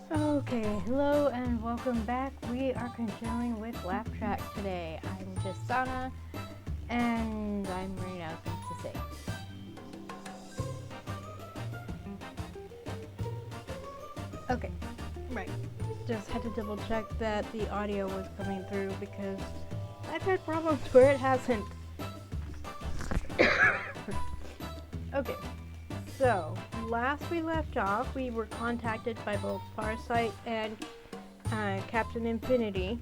Okay, hello and welcome back. We are continuing with Laugh Track today. I'm Jasana, and I'm running out of things to say. Okay, right. Just had to double check that the audio was coming through because I've had problems where it hasn't. Okay, so last we left off, we were contacted by both Farsight and Captain Infinity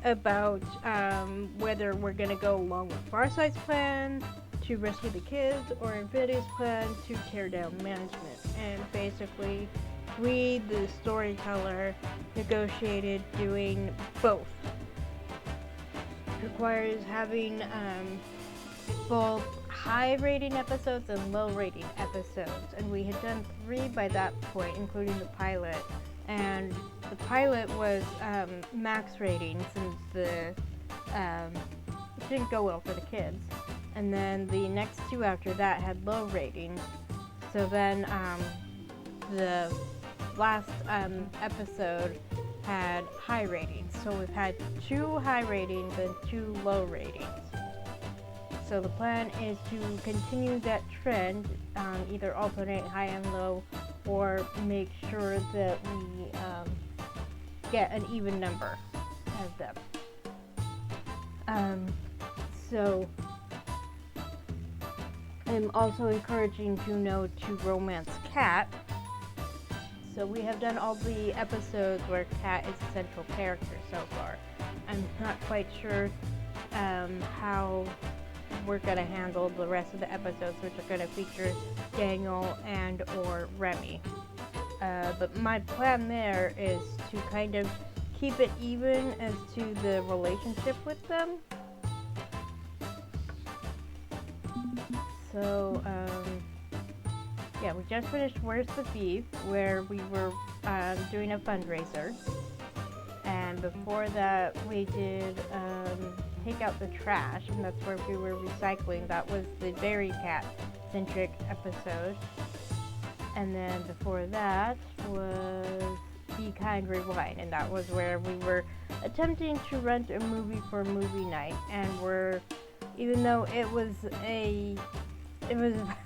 about whether we're going to go along with Farsight's plan to rescue the kids or Infinity's plan to tear down management. And basically, we, the storyteller, negotiated doing both. It requires having both high rating episodes and low rating episodes, and we had done 3 by that point, including the pilot. And the pilot was max rating since it didn't go well for the kids. And then the next 2 after that had low ratings. So then the last episode had high ratings. So we've had 2 high ratings and 2 low ratings. So the plan is to continue that trend, either alternate high and low, or make sure that we get an even number of them. So I'm also encouraging Juno to romance Kat. So we have done all the episodes where Kat is a central character so far. I'm not quite sure how we're going to handle the rest of the episodes, which are going to feature Daniel and or Remy. But my plan there is to kind of keep it even as to the relationship with them. So, yeah, we just finished Where's the Beef, where we were doing a fundraiser. And before that, we did Take Out the Trash, and that's where we were recycling. That was the very cat-centric episode. And then before that was Be Kind, Rewind, and that was where we were attempting to rent a movie for movie night, and even though it was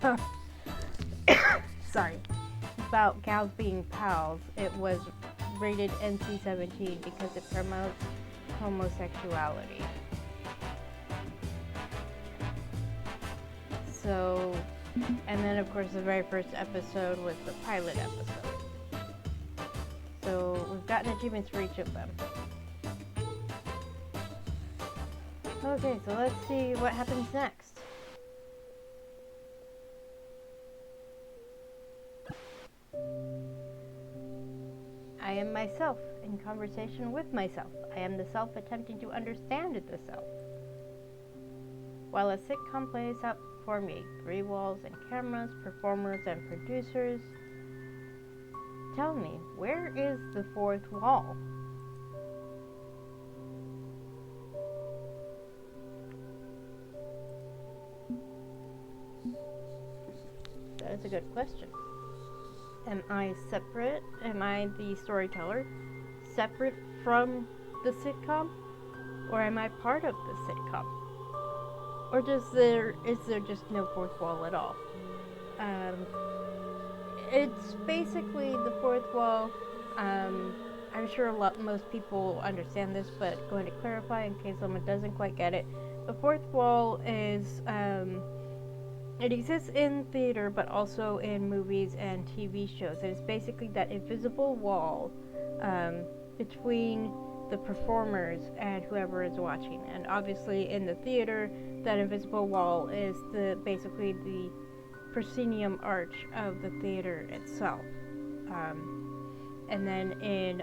about about cows being pals, it was rated NC-17 because it promotes homosexuality. So, and then of course the very first episode was the pilot episode. So we've gotten achievements for each of them. Okay, so let's see what happens next. I am myself in conversation with myself. I am the self attempting to understand the self. While a sitcom plays out for me, 3 walls and cameras, performers and producers, tell me, where is the 4th wall? That is a good question. Am I separate? Am I the storyteller separate from the sitcom? Or am I part of the sitcom? Or is there just no 4th wall at all? It's basically the 4th wall. I'm sure most people understand this, but going to clarify in case someone doesn't quite get it. The 4th wall is it exists in theater, but also in movies and TV shows. It is basically that invisible wall between the performers and whoever is watching. And obviously, in the theater, that invisible wall is basically the proscenium arch of the theater itself. And then in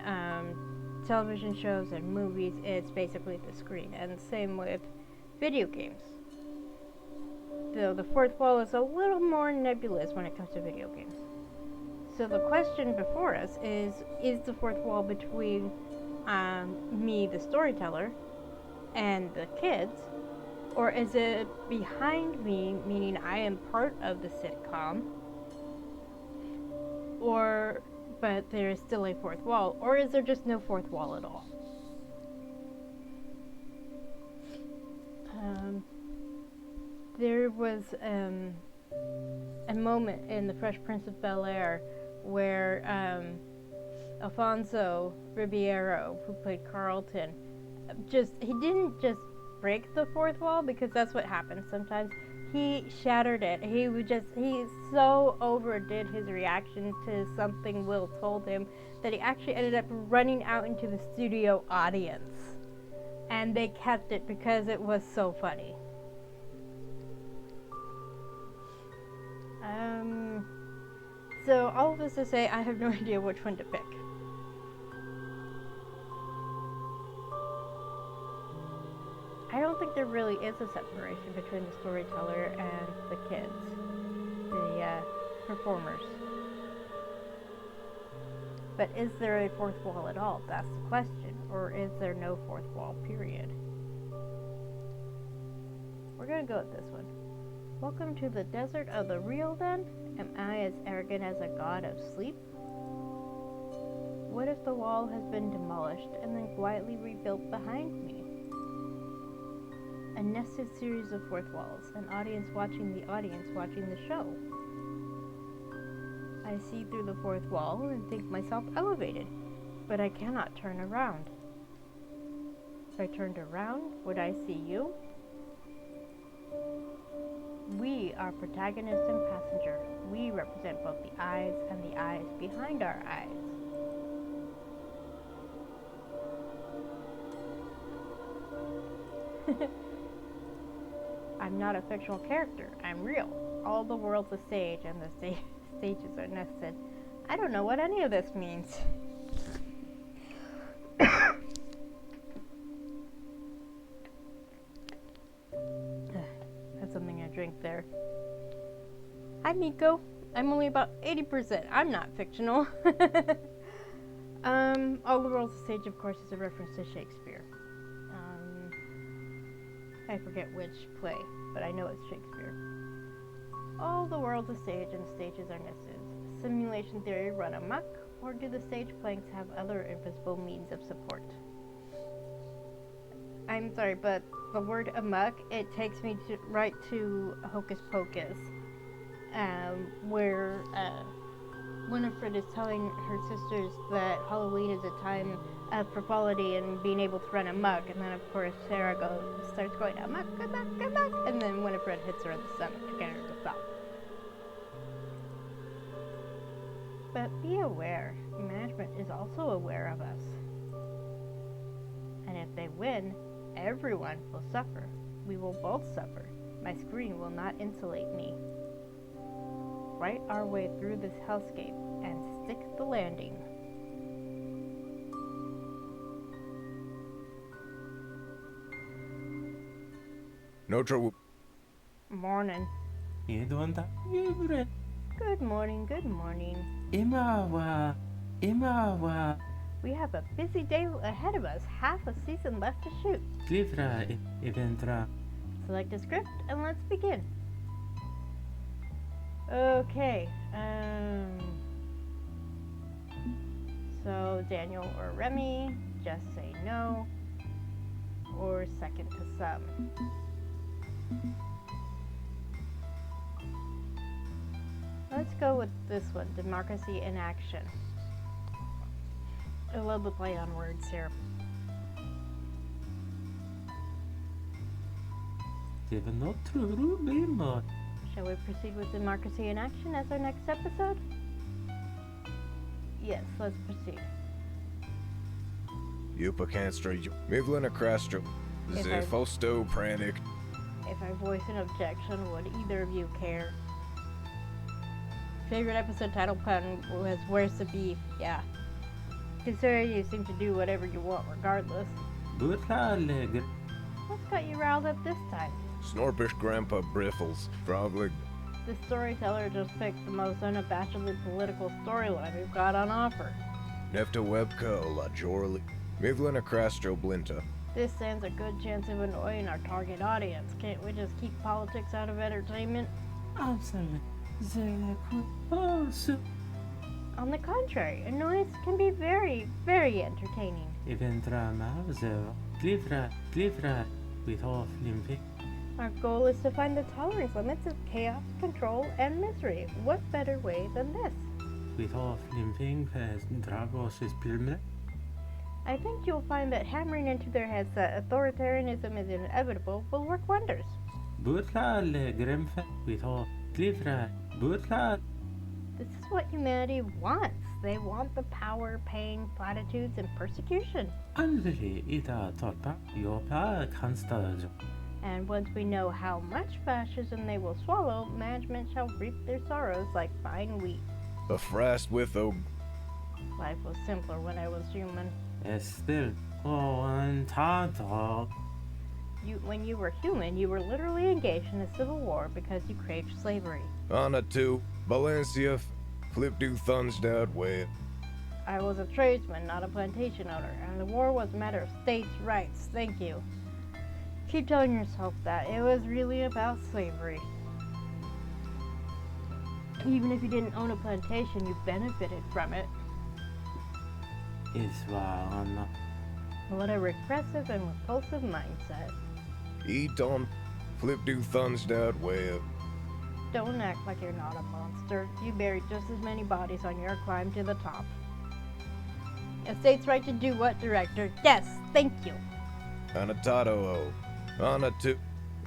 television shows and movies, it's basically the screen. And same with video games. Though the 4th wall is a little more nebulous when it comes to video games. So the question before us is the 4th wall between me, the storyteller, and the kids, or is it behind me, meaning I am part of the sitcom, but there is still a fourth wall, or is there just no fourth wall at all? There was a moment in The Fresh Prince of Bel-Air where Alfonso Ribeiro, who played Carlton, he didn't just break the fourth wall, because that's what happens sometimes. He shattered it. He so overdid his reaction to something Will told him that he actually ended up running out into the studio audience. And they kept it because it was so funny. So all of this to say, I have no idea which one to pick. I don't think there really is a separation between the storyteller and the kids, the performers. But is there a fourth wall at all? That's the question. Or is there no fourth wall, period? We're gonna go with this one. Welcome to the desert of the real, then? Am I as arrogant as a god of sleep? What if the wall has been demolished and then quietly rebuilt behind me? A nested series of fourth walls, an audience watching the audience watching the show. I see through the fourth wall and think myself elevated, but I cannot turn around. If I turned around, would I see you? We are protagonist and passenger. We represent both the eyes and the eyes behind our eyes. I'm not a fictional character. I'm real. All the world's a stage, and the stages are nested. I don't know what any of this means. Had something to drink there. Hi, Miko. I'm only about 80%. I'm not fictional. All the world's a stage, of course, is a reference to Shakespeare. I forget which play, but I know it's Shakespeare. All the world's a stage and stages are nested. Simulation theory run amok, or do the stage planks have other invisible means of support? I'm sorry, but the word amok, it takes me right to Hocus Pocus, where Winifred is telling her sisters that Halloween is a time of frivolity and being able to run amok, and then of course Sarah starts going amok, and then Winifred hits her in the stomach to get her to stop. But be aware, management is also aware of us. And if they win, everyone will suffer. We will both suffer. My screen will not insulate me. Right our way through this hellscape and stick the landing. No trouble. Morning. Good Good morning, good morning. Imawa. We have a busy day ahead of us. Half a season left to shoot. Clifra eventra. Select a script and let's begin. Okay. So Daniel or Remy, just say no. Or second to some. Let's go with this one, Democracy in Action. I love the play on words here. Shall we proceed with Democracy in Action as our next episode? Yes, let's proceed. Yupa Canstra, Mivlin Crastro, Zephosto Pranic. If I voice an objection, would either of you care? Favorite episode title pun was Where's the Beef? Yeah. Considering you seem to do whatever you want regardless. What's got you riled up this time? Snorpish Grandpa Briffles, Frogleg. The storyteller just picked the most unabashedly political storyline we've got on offer. Nefta Webka La Jorli, Mivlin Crastro Blinta. This stands a good chance of annoying our target audience. Can't we just keep politics out of entertainment? On the contrary, annoyance can be very, very entertaining. Even Mauser, Clivra, with all limping. Our goal is to find the tolerance limits of chaos, control, and misery. What better way than this? With all limping, Dragos is Pilmer. I think you'll find that hammering into their heads that authoritarianism is inevitable will work wonders. Butla le Grimfe, with all Clivra, Butla. This is what humanity wants. They want the power, pain, platitudes, and persecution. Anvili ida torpa, yopa kanstad. And once we know how much fascism they will swallow, management shall reap their sorrows like fine wheat. A frast with a Life was simpler when I was human. Estil, on tato. When you were human, you were literally engaged in a civil war because you craved slavery. Anna 2, Valencia, Flip do thuns that way. I was a tradesman, not a plantation owner, and the war was a matter of states' rights. Thank you. Keep telling yourself that. It was really about slavery. Even if you didn't own a plantation, you benefited from it. Iswa, What a repressive and repulsive mindset. Eat on, Flip do thuns that way. Don't act like you're not a monster. You buried just as many bodies on your climb to the top. A state's right to do what, Director? Yes, thank you. Anatato, Anna 2.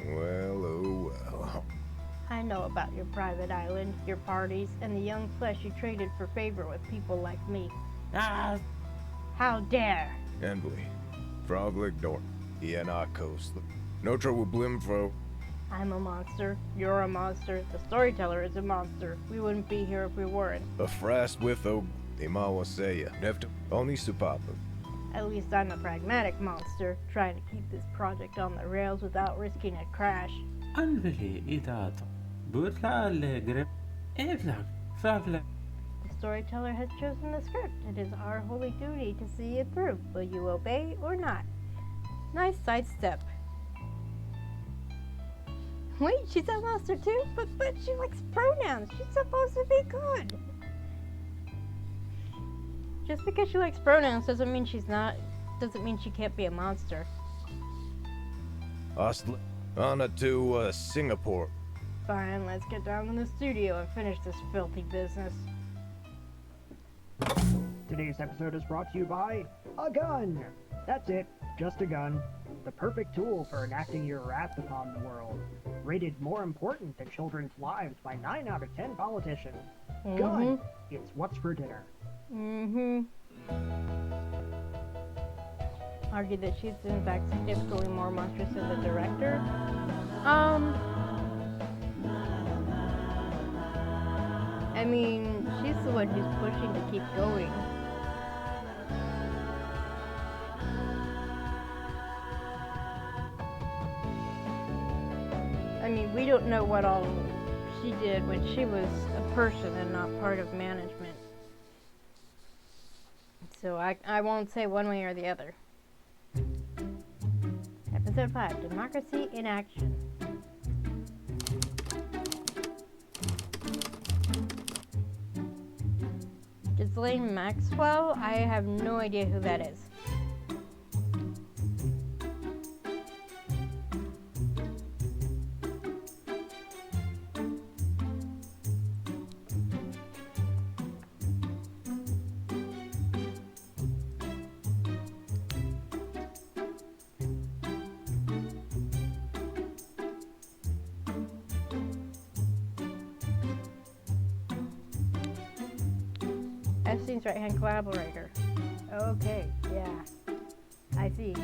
Well, oh well. I know about your private island, your parties, and the young flesh you traded for favor with people like me. Ah, How dare! Embly, Frogleg Door, Iana Coast. No trouble Blimfro. I'm a monster. You're a monster. The storyteller is a monster. We wouldn't be here if we weren't. A frast with a Imawaseya. Nefta, only supapa. At least I'm a pragmatic monster, trying to keep this project on the rails without risking a crash. Anvili ida Butla le Grim. Evlag, Favla. The storyteller has chosen the script. It is our holy duty to see it through. Will you obey or not? Nice sidestep. Wait, she's a monster too? But she likes pronouns. She's supposed to be good. Just because she likes pronouns doesn't mean she can't be a monster. Ostla, Anna 2, Singapore. Fine, let's get down to the studio and finish this filthy business. Today's episode is brought to you by a gun. That's it, just a gun. The perfect tool for enacting your wrath upon the world. Rated more important than children's lives by 9 out of 10 politicians. Gun. It's what's for dinner. Argue that she's in fact significantly more monstrous than the director. I mean, she's the one who's pushing to keep going. I mean, we don't know what all she did when she was a person and not part of management. So I won't say one way or the other. Episode 5, Democracy in Action. Ghislaine Maxwell? I have no idea who that is. Epstein's right-hand collaborator. Okay, yeah. I see.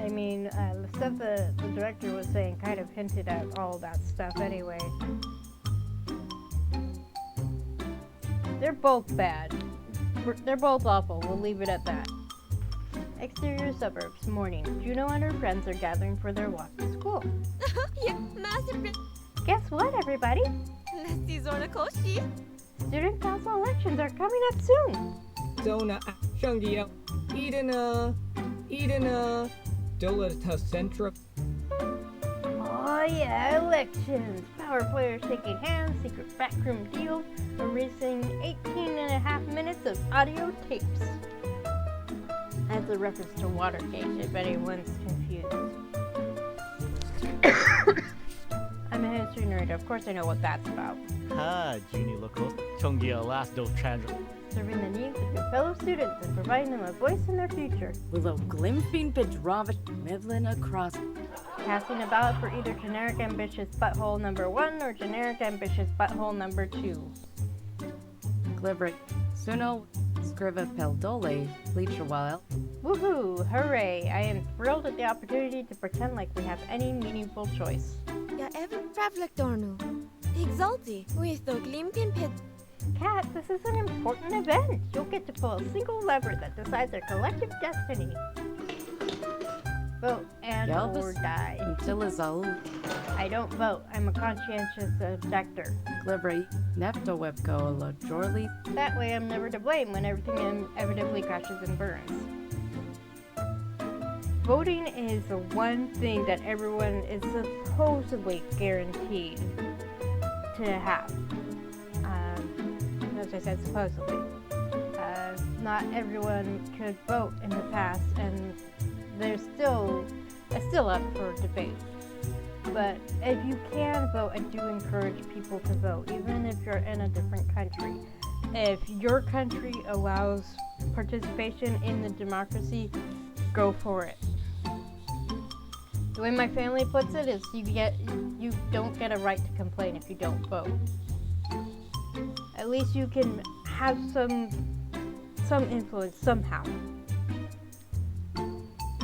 I mean, the stuff the director was saying kind of hinted at all that stuff anyway. They're both bad. They're both awful. We'll leave it at that. Exterior suburbs, morning. Juno and her friends are gathering for their walk to school. Yeah, master. Guess what, everybody? Let's Zorna Koshi. Student council elections are coming up soon. Zona Shangia Edena Dola Centra. Oh yeah, elections. Power players shaking hands, secret backroom deals, erasing 18.5 minutes of audio tapes. That's a reference to Watergate, if anyone's confused. I'm a history nerd, of course I know what that's about. Ha, Junie Locos, Chongia last do Chandra. Serving the needs of your fellow students and providing them a voice in their future. Willow Glimping Pedrovich Midland across. Casting a ballot for either generic ambitious butthole number 1 or generic ambitious butthole number 2. Glibrik Suno Scriva Peldole Bleacherwild. Woohoo! Hooray! I am thrilled at the opportunity to pretend like we have any meaningful choice. Ja även Pravlektornu. Exalti. With the glimpin pit. Kat, this is an important event. You'll get to pull a single lever that decides our collective destiny. Vote and or die. Untilizal I don't vote. I'm a conscientious objector. Glibri Nefto Webco La Jorli. That way I'm never to blame when everything inevitably crashes and burns. Voting is the one thing that everyone is supposedly guaranteed to have. As I said, supposedly. Not everyone could vote in the past, and there's still up for debate. But if you can vote, I do encourage people to vote, even if you're in a different country. If your country allows participation in the democracy, go for it. The way my family puts it is you don't get a right to complain if you don't vote. At least you can have some influence somehow.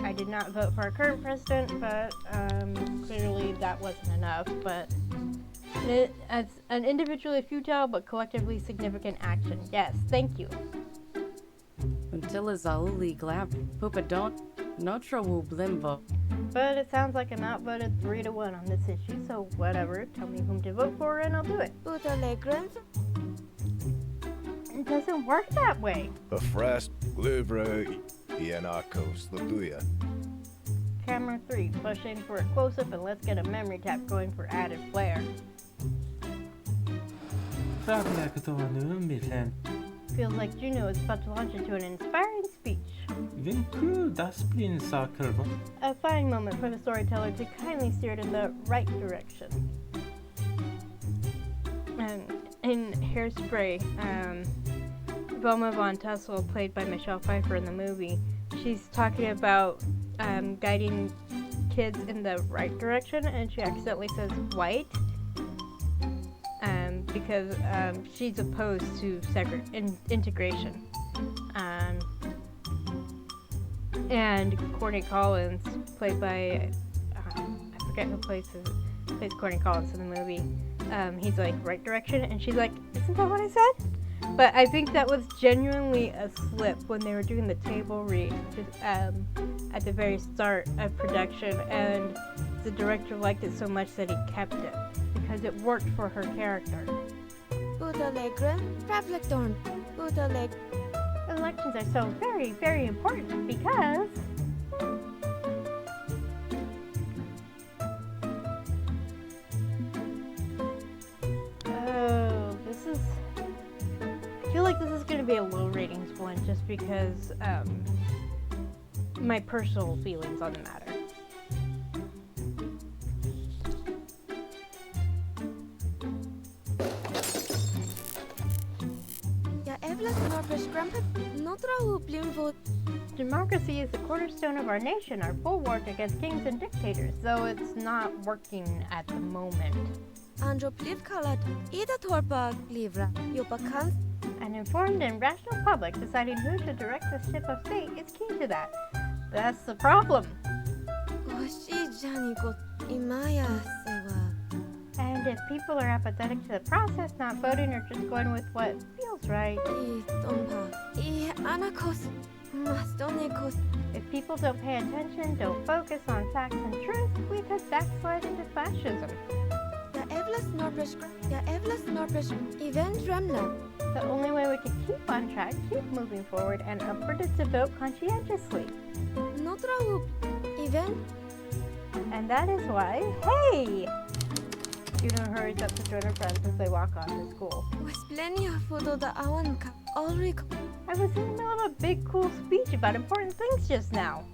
I did not vote for our current president, but clearly that wasn't enough. But it's an individually futile but collectively significant action. Yes, thank you. Untilizal Glab Pupadon Notre Wublimbo. But it sounds like I'm outvoted 3-1 on this issue, so whatever. Tell me whom to vote for and I'll do it. Utalegrens. It doesn't work that way. Befrast Glivra Ianakos Laduya. Camera 3, push in for a close-up and let's get a memory tap going for added flair. Pravlektornu Midland. Feels like Juno is about to launch into an inspiring speech. Vinkul Dasplin Sakerva. A fine moment for the storyteller to kindly steer it in the right direction. In Hairspray, Velma Von Tussle, played by Michelle Pfeiffer in the movie, she's talking about guiding kids in the right direction, and she accidentally says white because she's opposed to integration. And Courtney Collins, played by I forget who plays Courtney Collins in the movie. He's like, right direction, and she's like, isn't that what I said? But I think that was genuinely a slip when they were doing the table read at the very start of production, and the director liked it so much that he kept it because it worked for her character. Utalegren. Pravlektorn. Utaleg. Elections are so very, very important because I feel like this is going to be a low ratings one just because my personal feelings on the matter. Ja Evlas Norfish Grumpet. Notre Wublimvo. Democracy is the cornerstone of our nation, our bulwark against kings and dictators, though it's not working at the moment. Andro Plivkalat. Ida Torpa Livra. Yopakans. An informed and rational public deciding who should direct the ship of state is key to that. That's the problem. Oshi Janiko. Imaya Sewa. And if people are apathetic to the process, not voting, or just going with what feels right, Tompa. Anakos. Mastonekos. if people don't pay attention, don't focus on facts and truth, we could backslide into fascism. Ja Evlas Norfish. Ja Evlas Norfish. Event Remna. The only way we can keep on track, keep moving forward, and upward is to vote conscientiously. Notre Wub. Event. And that is why, hey! Juno hurries up to join her friends as they walk on to school. Wesplenia fudo da awan ka Ulrich. I was in the middle of a big, cool speech about important things just now.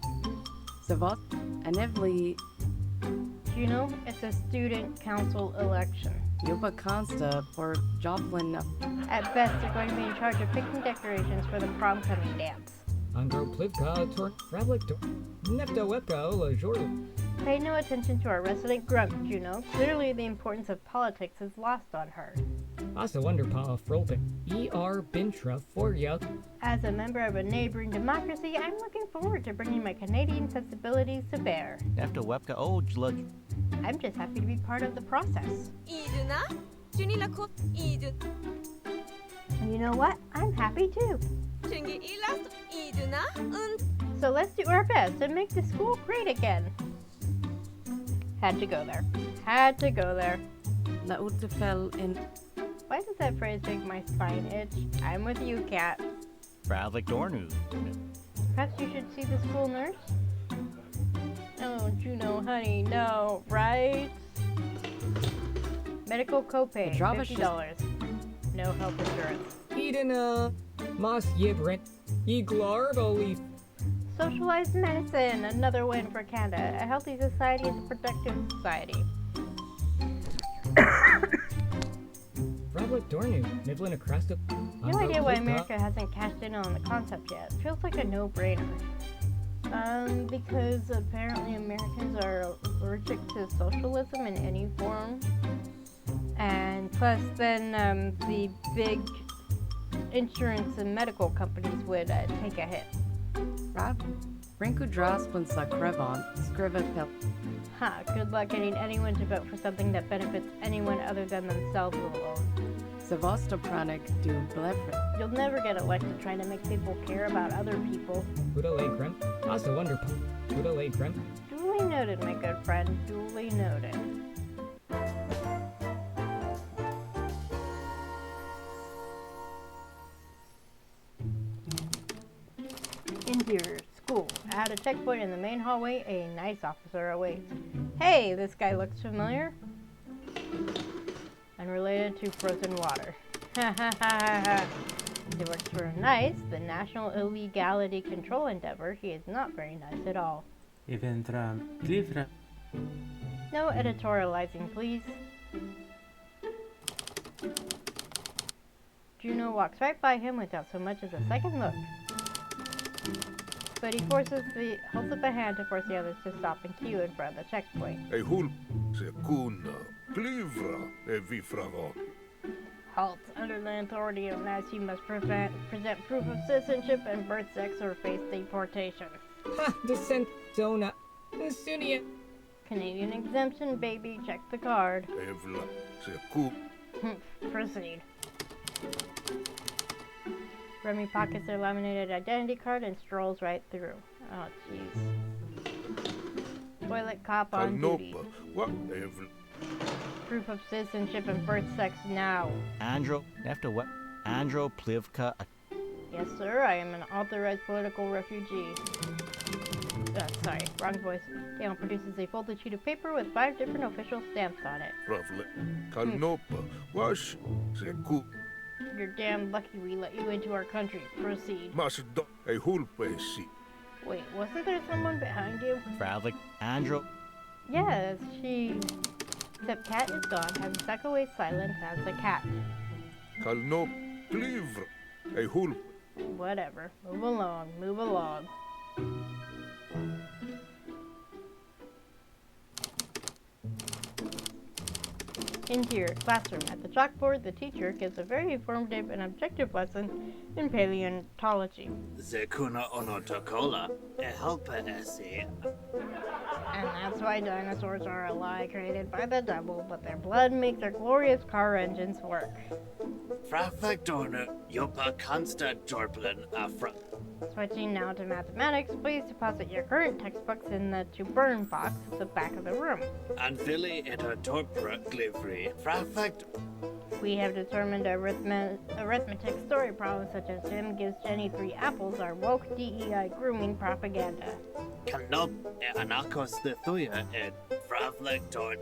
Savot and Evli Juno, it's a student council election. Yopa Consta for Joplin. At best, they're going to be in charge of picking decorations for the prom-coming dance. Angro Plivka, Tor Fravlik, Nefta Webka, Ola Jordan. Pay no attention to our resident grump, Juno. Clearly, the importance of politics is lost on her. Asa Wonderpa, Frolpik, E.R. Bintra, Forya. As a member of a neighboring democracy, I'm looking forward to bringing my Canadian sensibilities to bear. Efter webka ojlud. I'm just happy to be part of the process. Iduna? Junila ko Idun. And you know what? I'm happy too. Chungi ilas Iduna und So let's do our best and make the school great again. Had to go there. Had to go there. La Utefel in Why does that phrase make my spine itch? I'm with you, Kat. Fravlik Dornu. Perhaps you should see the school nurse? Oh, Juno, honey, no, right? Medical copay, Petrova $50. No health insurance. Edina, Mas Yibrent, Iglar, Belief. Socialized medicine, another win for Canada. A healthy society is a productive society. Fravlik Dornu, Nivlin Akrasta. No idea why America hasn't cashed in on the concept yet. Feels like a no-brainer. Because apparently Americans are allergic to socialism in any form. And plus then the big insurance and medical companies would take a hit. Rav Rinku Draspin sa Krevon, Skriva Pel. Ha, good luck getting anyone to vote for something that benefits anyone other than themselves alone. Savostopranik du Blefre. You'll never get elected trying to make people care about other people. Buddha Lay Grem, Asa Wonderpa, Buddha Lay Grem. Duly noted, my good friend. Duly noted. Interior school. At a checkpoint in the main hallway, a nice officer awaits. Hey, this guy looks familiar. Unrelated to frozen water. Ha ha ha ha ha. He works for NICE, the National Illegality Control Endeavor. He is not very nice at all. Eventra Clivra. No editorializing, please. Juno walks right by him without so much as a second look. But he holds up a hand to force the others to stop and queue in front of the checkpoint. Ei hulp, se kunna, plivra, e vifravo. Halt. Under the authority of NICE, you must present proof of citizenship and birth sex or face deportation. Ha, Descent Zona, Sunia. Canadian exemption, baby. Check the card. Evla, se ku. Proceed. Remy pockets their laminated identity card and strolls right through. Oh, jeez. Toilet cop on duty. Kalnopa, what evla. Proof of citizenship and birth sex now. Andro. Efter web. Andro Plivka. Yes, sir. I am an authorized political refugee. Sorry, wrong voice. Dale produces a folded sheet of paper with 5 different official stamps on it. Fravle. Kalnopa, wash, se ku. You're damn lucky we let you into our country. Proceed. Mas do, ei hulpe si. Wait, wasn't there someone behind you? Fravlik. Andro. Yes, she... Except Cat is gone, having stuck away silence as a cat. Kalnop, plivra, ei hulpe. Whatever. Move along, move along. Interior classroom. At the chalkboard, the teacher gives a very informative and objective lesson in paleontology. Zekuna onotokola, a helper essay. And that's why dinosaurs are a lie created by the devil, but their blood makes their glorious car engines work. Frafactorna, yopa consta jorplin afra. Switching now to mathematics, please deposit your current textbooks in the to burn box at the back of the room. Anfili et a torpra glivri. Frafact. We have determined arithmetic story problems such as Jim gives Jenny 3 apples are woke DEI grooming propaganda. Kanop e anakos the thuya and Fravlek Dorn.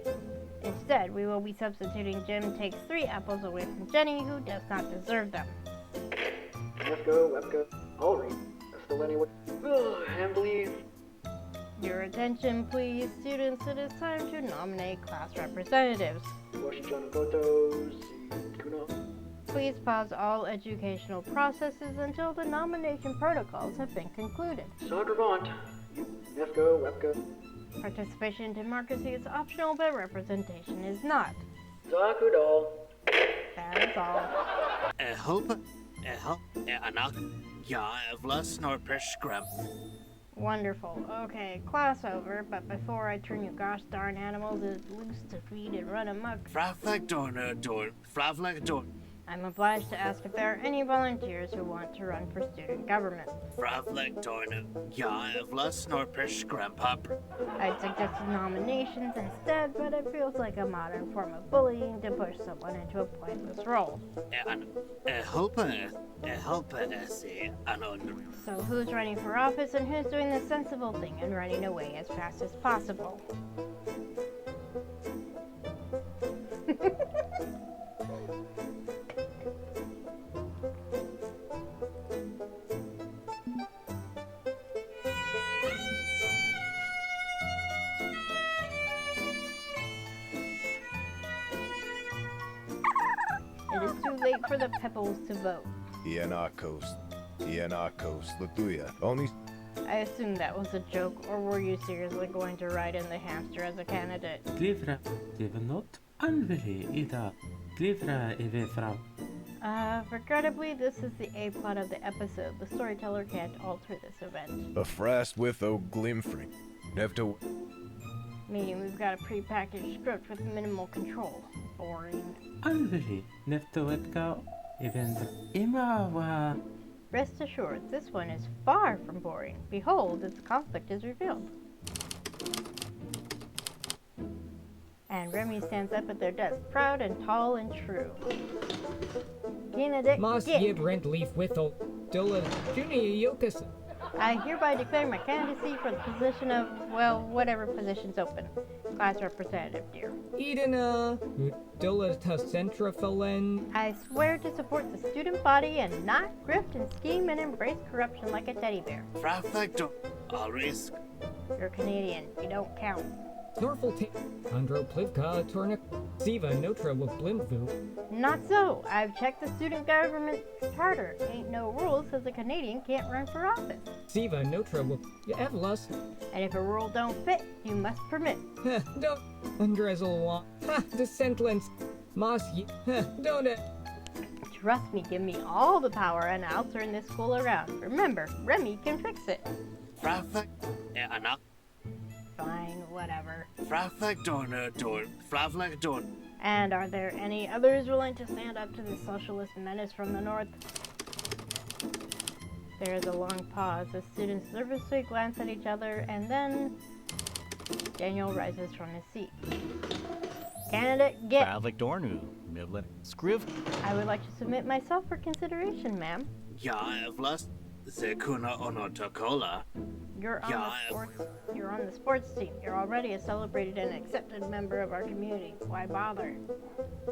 Instead, we will be substituting Jim takes 3 apples away from Jenny, who does not deserve them. Let's go. All right. Still anyway. And please. Your attention, please, students. It is time to nominate class representatives. Washington photos. Kuno. Please pause all educational processes until the nomination protocols have been concluded. Sagrabant. Webco. Participation in democracy is optional, but representation is not. Zakudal. That is all. Help e anak ya evla snorper scrub. Wonderful. Okay, class over, but before I turn you gosh darn animals loose to feed and run amok, Fravlek Dorn. Fravlek Dorn. I'm obliged to ask if there are any volunteers who want to run for student government. Fravlek Dorn. Ya evla snorper scrub up. I'd suggested nominations instead, but it feels like a modern form of bullying to push someone into a pointless role. Help esse anon. So who's running for office and who's doing the sensible thing and running away as fast as possible? It is too late for the Pebbles to vote. Ianakos Latuya. Only I assume that was a joke, or were you seriously going to write in the hamster as a candidate? Klifra Stevenot Anveli Ida Klifra Eve Frau. Regrettably, this is the A-plot of the episode. The storyteller can't alter this event. a frast with O Glimfring. Nevto Meaning we've got a pre-packaged script with minimal control. Boring. Anveli Neftoetka Event Imawa. Rest assured, this one is far from boring. Behold, its conflict is revealed. And Remy stands up at their desk, proud and tall and true. Candidate, Mas get! Yib Rent Leaf Withel Dula Junior Yokas. I hereby declare my candidacy for the position of, well, whatever position's open. Class representative, dear. Edena Dula Centra Felen. I swear to support the student body and not grift and scheme and embrace corruption like a teddy bear. Fravlek Dorn. All risk. You're Canadian. You don't count. Snorful T. Andro Plivka Tornik. Siva Notra with Blimvu. Not so. I've checked the student government charter. Ain't no rule says a Canadian can't run for office. Siva Notra with Evlas. And if a rule don't fit, you must permit. Don't Undrezel. Ha, Descentlens. Mas don't it. Trust me, give me all the power and I'll turn this school around. Remember, Remy can fix it. Fravlek e anak. Fine, whatever. Fravlek Dorn. Fravlek Dorn. And are there any others willing to stand up to the socialist menace from the north? There is a long pause. The students nervously glance at each other, and then Daniel rises from his seat. Candidate, get! Fravlek Dornu. Mivlin. Scriv. I would like to submit myself for consideration, ma'am. Ya evlas Zekuna Onotokola. You're on the sports team. You're already a celebrated and accepted member of our community. Why bother?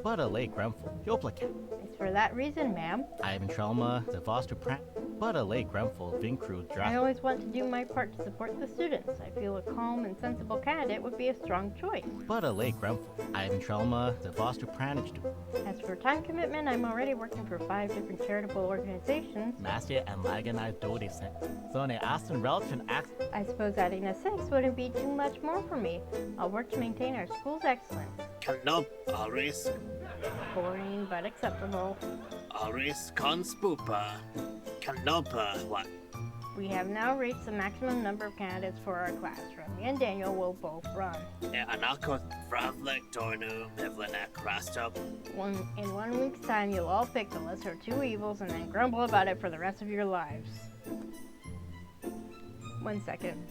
But a lake Gremful. Joplakat. It's for that reason, ma'am. Ivan Trelma. The Voster Prat. But a lake Gremful. Vincru I Dras. always want to do my part to support the students. I feel a calm and sensible candidate would be a strong choice. But a lake Gremful. Ivan Trelma. The Voster Pranage. As for time commitment, I'm already working for 5 different charitable organizations. Mastia and Laganai Dodisen. Zone Aston Relchin Ax. I suppose adding a 6 wouldn't be too much more for me. I'll work to maintain our school's excellence. Kanop. All risk. Boring, but acceptable. All risk. Conspoopa. Kanopa. What? We have now reached the maximum number of candidates for our class. Remy and Daniel will both run. E anakos Fravlek Dornu. Mivlinak Rastop. In 1 week's time, you'll all pick the lesser of 2 evils and then grumble about it for the rest of your lives. 1 second.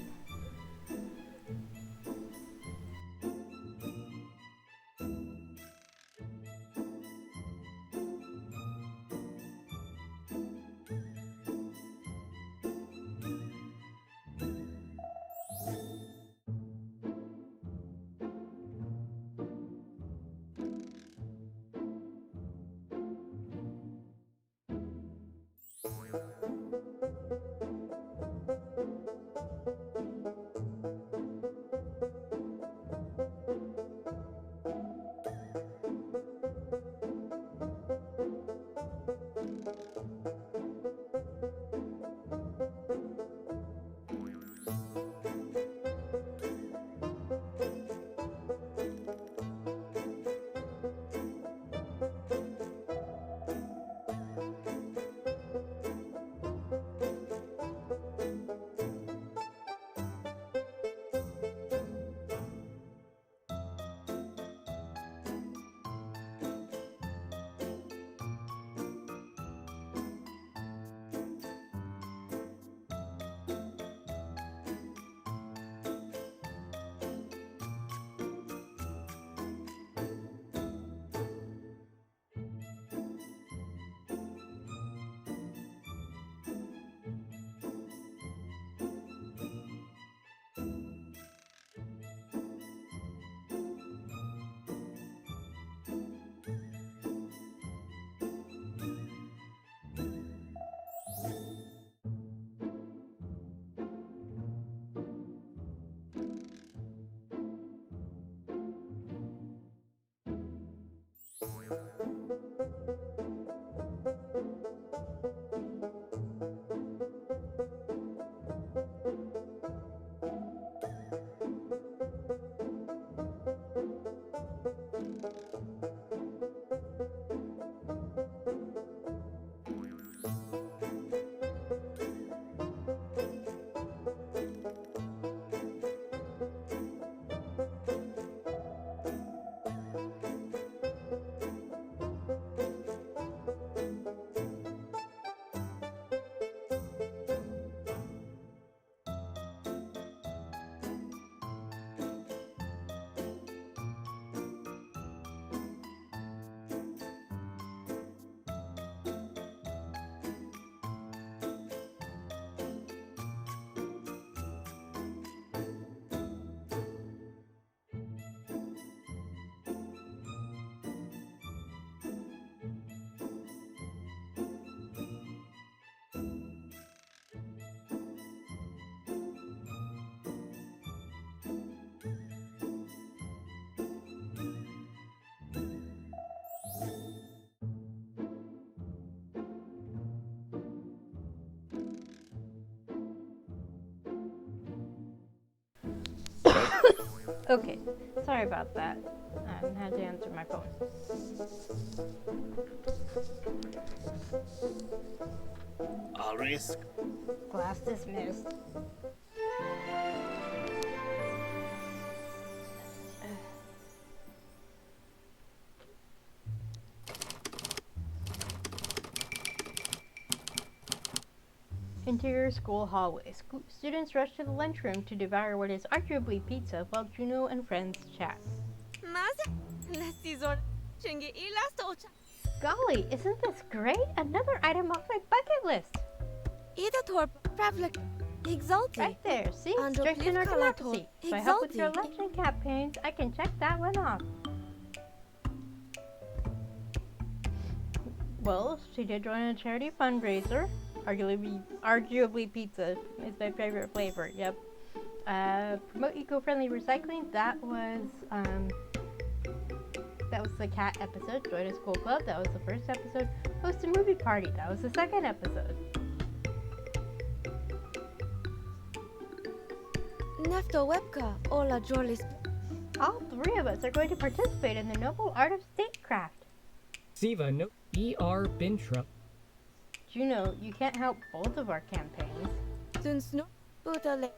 Okay, sorry about that. I had to answer my phone. All risk. Class dismissed. Interior school hallway. Students rush to the lunchroom to devour what is arguably pizza while Juno and friends chat. Golly, isn't this great? Another item off my bucket list. Idator Pravlik Exalti. Right there, see? Andro Strengthen our Plivka democracy. If I help with your Exalti. election campaigns, I can check that one off. Well, she did join a charity fundraiser. Arguably pizza is my favorite flavor, yep. Promote eco-friendly recycling, that was the cat episode. Join a school club, that was the first episode. Host a movie party, that was the second episode. Nefto Webka Ola Jorlis. All three of us are going to participate in the noble art of statecraft. Siva no ER Bintra. Juno, you can't help both of our campaigns. Dunsno Budale.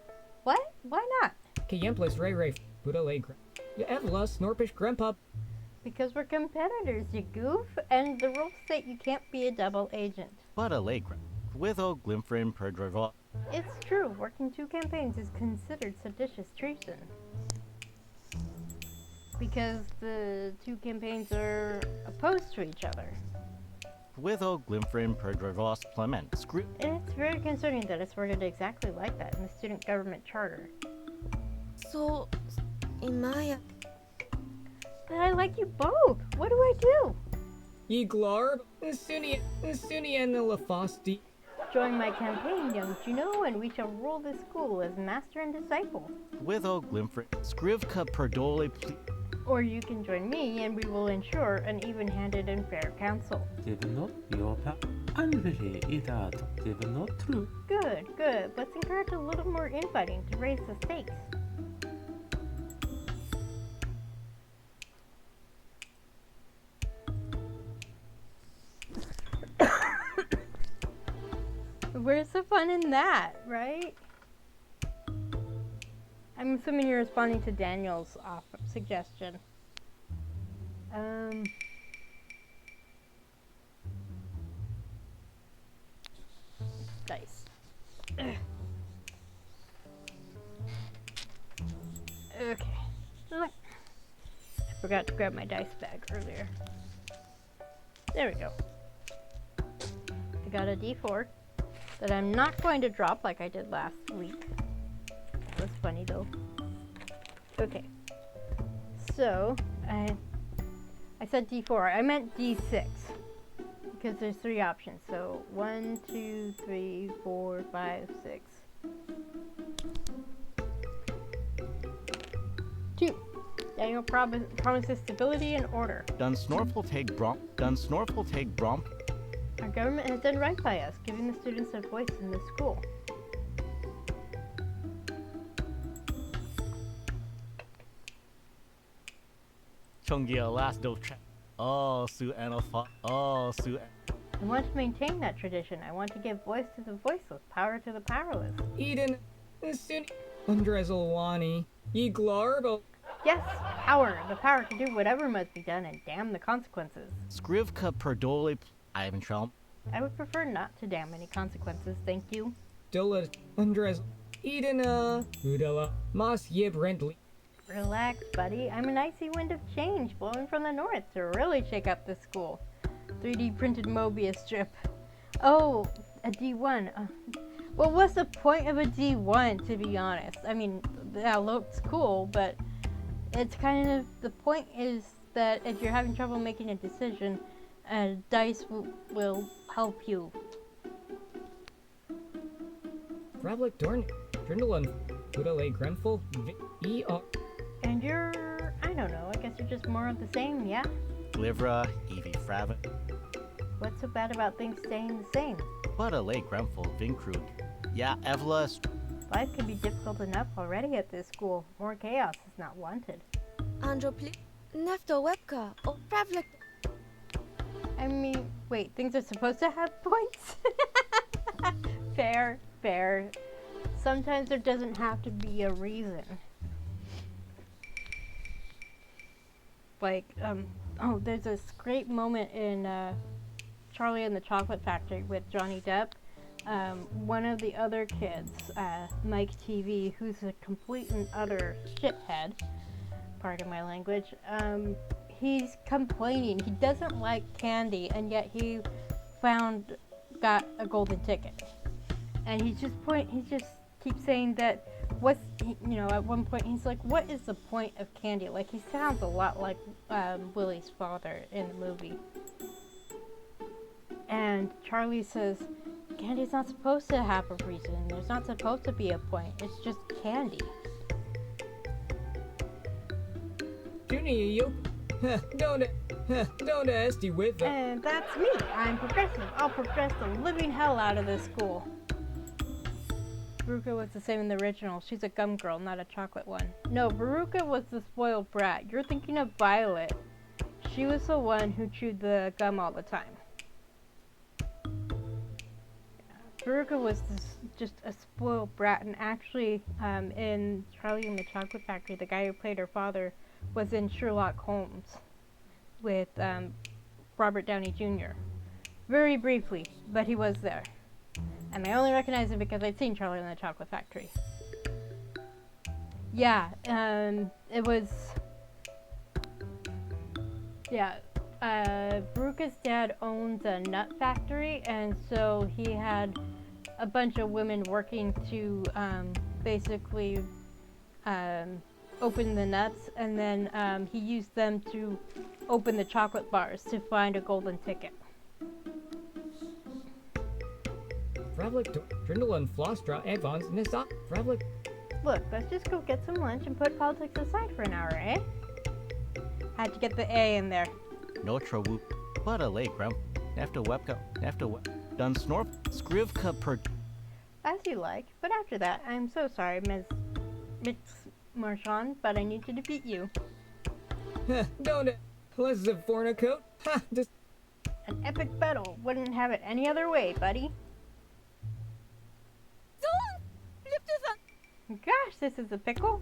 What? Why not? Kayemplis Ray Ray Budalegra. Evla Snorpish Grandpa. Because we're competitors, you goof, and the rules state you can't be a double agent. But Allegra. With O Glimfrin Perdriva. It's true, working two campaigns is considered seditious treason. Because the two campaigns are opposed to each other. With O Glimfrin Perdrivos Plement. Script. And it's very concerning that it's worded exactly like that in the student government charter. So, Imaya. But I like you both. What do I do? Iglar Sunia and the Lafasti. Join my campaign, young Juno, and we shall rule this school as master and disciple. With O Glimfrin. Scrivka Perdole. Or you can join me, and we will ensure an even-handed and fair council. Devenot Yopa Anvili Idat Devenot True. Good, good. Let's encourage a little more infighting to raise the stakes. Where's the fun in that, right? I'm assuming you're responding to Daniel's suggestion. Dice. Ugh. Okay. Look. I forgot to grab my dice bag earlier. There we go. I got a D4 that I'm not going to drop like I did last week. That was funny though. Okay. So, I said D4. I meant D6. Because there's 3 options. So, 1, 2, 3, 4, 5, 6. 2. Daniel promises stability and order. Dun Snorful take Brom. Dun Snorful take Brom. Our government has done right by us, giving the students a voice in the school. Chongia last do chat. Oh, Sue Anopha. Oh, Sue. I want to maintain that tradition. I want to give voice to the voiceless, power to the powerless. Eden Sunia Undrezalwani. Iglarbo. Yes, power. The power to do whatever must be done and damn the consequences. Scrivka Perdole. Ivan Traum. I would prefer not to damn any consequences, thank you. Dola Undrez. Edena. Udala. Mas Yib Rentley. Relax, buddy. I'm an icy wind of change blowing from the north to really shake up this school. 3D printed Mobius strip. Oh, a D1. Well, what's the point of a D1, to be honest? I mean, that looks cool, but it's kind of, the point is that if you're having trouble making a decision, dice will help you. Ravlik Dorn. Drindalun. Udale Grenful. ER. And you're, I don't know, I guess you're just more of the same, yeah? Livra. Evie Fraven. What's so bad about things staying the same? But a late Gremful Vinkrug. Yeah, Evla. Life can be difficult enough already at this school. More chaos is not wanted. Andro pli Nefto webka o Pravlector. I mean, wait, things are supposed to have points? Fair, fair. Sometimes there doesn't have to be a reason. Like, oh, there's this great moment in Charlie and the Chocolate Factory with Johnny Depp. One of the other kids, Mike TV, who's a complete and utter shithead, pardon my language, he's complaining. He doesn't like candy, and yet he got a golden ticket. And he just keeps saying that at one point he's like, what is the point of candy? Like, he sounds a lot like Willie's father in the movie. And Charlie says, candy's not supposed to have a reason. There's not supposed to be a point. It's just candy. Junie, you don't nasty with it. And that's me. I'm progressive. I'll progress the living hell out of this school. Veruca was the same in the original. She's a gum girl, not a chocolate one. No, Veruca was the spoiled brat. You're thinking of Violet. She was the one who chewed the gum all the time. Veruca was just a spoiled brat, and actually, in Charlie and the Chocolate Factory, the guy who played her father was in Sherlock Holmes with Robert Downey Jr. Very briefly, but he was there. And I only recognize him because I'd seen Charlie and the Chocolate Factory. Yeah, it was... Yeah, Veruca's dad owns a nut factory, and so he had a bunch of women working to basically open the nuts, and then he used them to open the chocolate bars to find a golden ticket. Fravlik, Drindle and Flostra, Evans, Nissa, Fravlik. Look, let's just go get some lunch and put politics aside for an hour, eh? Had to get the A in there. Notra whoop. But a late gram. After webka. Done snorp. Skrivka per. As you like, but after that, I'm so sorry, Miss Marchand, but I need to defeat you. Don't it? Let's zip fornicoat. Ha! Just. An epic battle. Wouldn't have it any other way, buddy. Gosh, this is a pickle.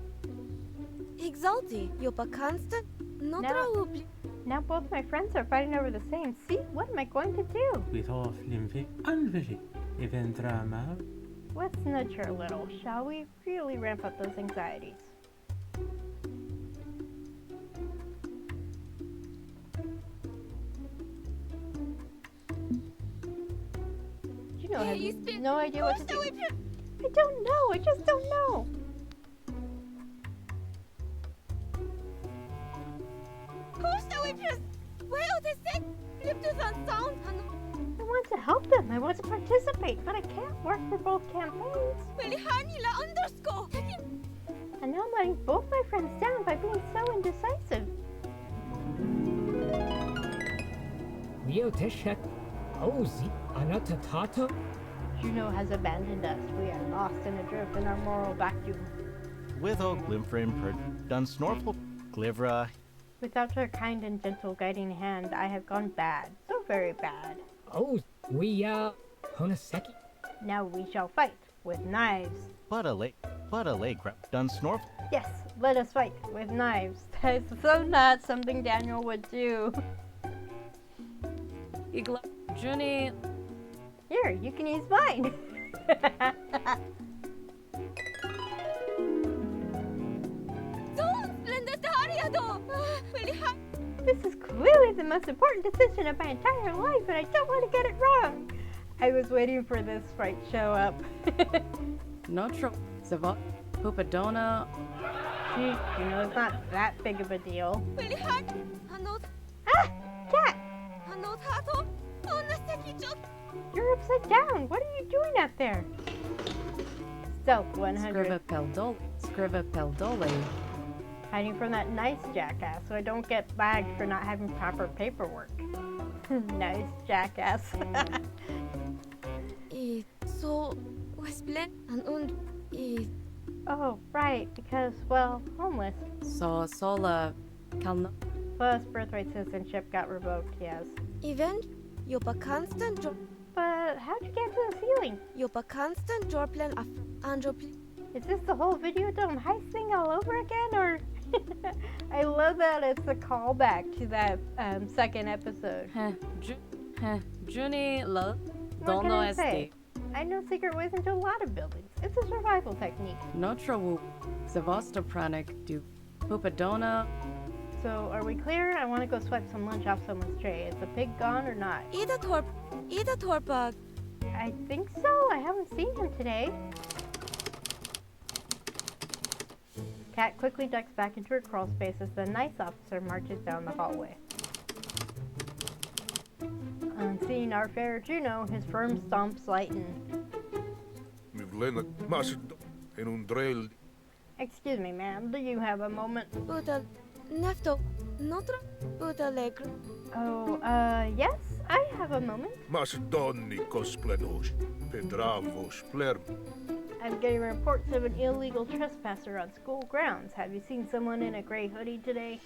Exalti, Yopa constant, Notra upli. Now both my friends are fighting over the same seat. What am I going to do? With off lymphic anvili. Even drama. Let's nudge her a little, shall we? Really ramp up those anxieties. You know, have you no idea what to do? I don't know. I just don't know. I want to help them. I want to participate, but I can't work for both campaigns. And now I'm letting both my friends down by being so indecisive. Leo Teshek. Ozi, Anatatato. Juno has abandoned us. We are lost in a drift in our moral vacuum. With o glimfrim per. Done snorple. Glivra. Without her kind and gentle guiding hand, I have gone bad. So very bad. Oh, we, Honaseki. Now we shall fight with knives. But a late gram. Done snorp. Yes, let us fight with knives. That is so not something Daniel would do. Junie. Here, you can use mine. This is clearly the most important decision of my entire life, and I don't want to get it wrong. I was waiting for this fight to show up. Notra. Zavot. Pupadona. It's not that big of a deal. Ah! Cat! You're upside down. What are you doing up there? Stealth 100. Scriva Peldole. Hiding from that nice jackass so I don't get bagged for not having proper paperwork. Nice jackass. So, Westblen and I Oh, right, because, well, homeless. So sola kalno. Plus, birthright citizenship got revoked, yes. event Jopa constant But how'd you get to the ceiling? Jopa constant Jorplan af Andropl Is this the whole video dome heist thing all over again, or? I love that it's a callback to that second episode. Junie lo. What Don't can know I say? SD. I know secret ways into a lot of buildings. It's a survival technique. Notre wu. Zavostopranik do. Pupadona. So, are we clear? I want to go sweat some lunch off someone's tray. Is the pig gone or not? Ida Torpa I think so. I haven't seen him today. Cat quickly ducks back into her crawl space as the nice officer marches down the hallway. On seeing our fair Juno, his firm stomps lighten. Excuse me, ma'am. Do you have a moment? Uta Nefto Notre Uta Legr Oh, yes, I have a moment. I'm getting reports of an illegal trespasser on school grounds. Have you seen someone in a gray hoodie today?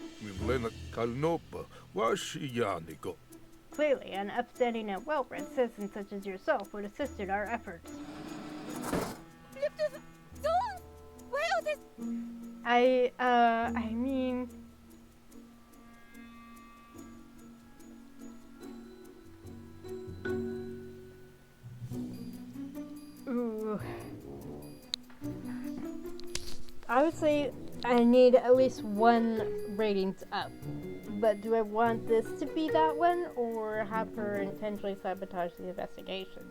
Clearly, an upstanding and well-bred citizen such as yourself would assist in our efforts. Don't Well this I mean... Ooh. I would say I need at least one ratings up. But do I want this to be that one, or have her intentionally sabotage the investigation?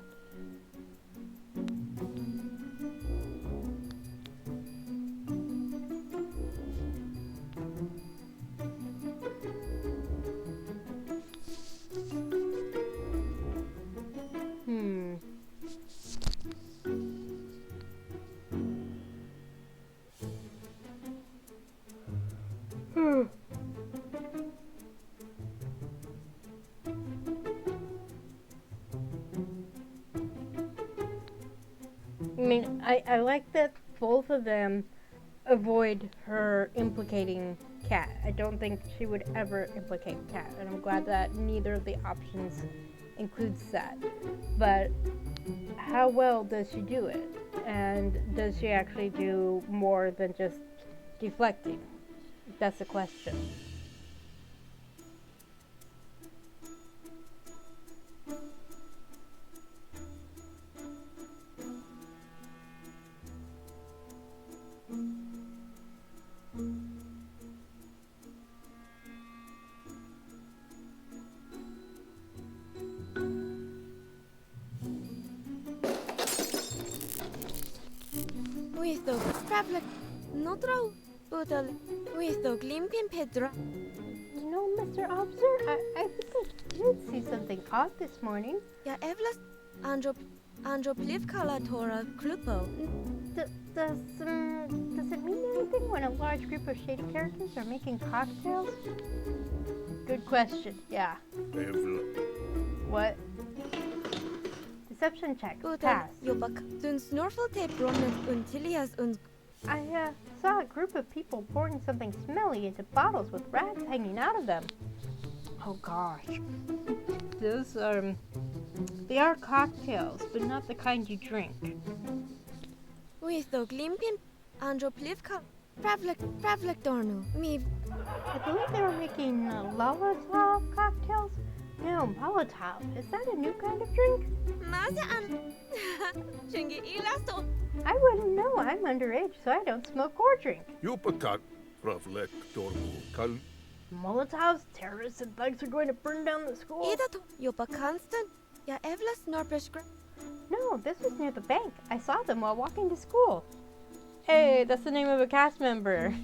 I mean, I like that both of them avoid her implicating Cat. I don't think she would ever implicate Cat, and I'm glad that neither of the options includes that. But how well does she do it? And does she actually do more than just deflecting? That's the question. with the Traveler Notre Uta with the Glimpin Pedra You know, Mr. Officer, I think I did see something odd this morning. Ja Evlas Androplivkala Tora Klupo Does it mean anything when a large group of shady characters are making cocktails? Good question. Yeah. What? Deception check. Uta Pass. Jobak Dun Snorfel Tape Romnet Untilias und I saw a group of people pouring something smelly into bottles with rags hanging out of them. Oh gosh. Those they are cocktails, but not the kind you drink. with the Glimpin Androplivka Pravlektornu Mi I believe they were making Molotov cocktails. No, Molotov. Is that a new kind of drink? Maza an Chingi Ilasto I wouldn't know. I'm underage, so I don't smoke or drink. Molotovs, terrorists, and thugs are going to burn down the school? Ida Jopa Constant Ja Evlas Norpesk No, this was near the bank. I saw them while walking to school. Hey, that's the name of a cast member.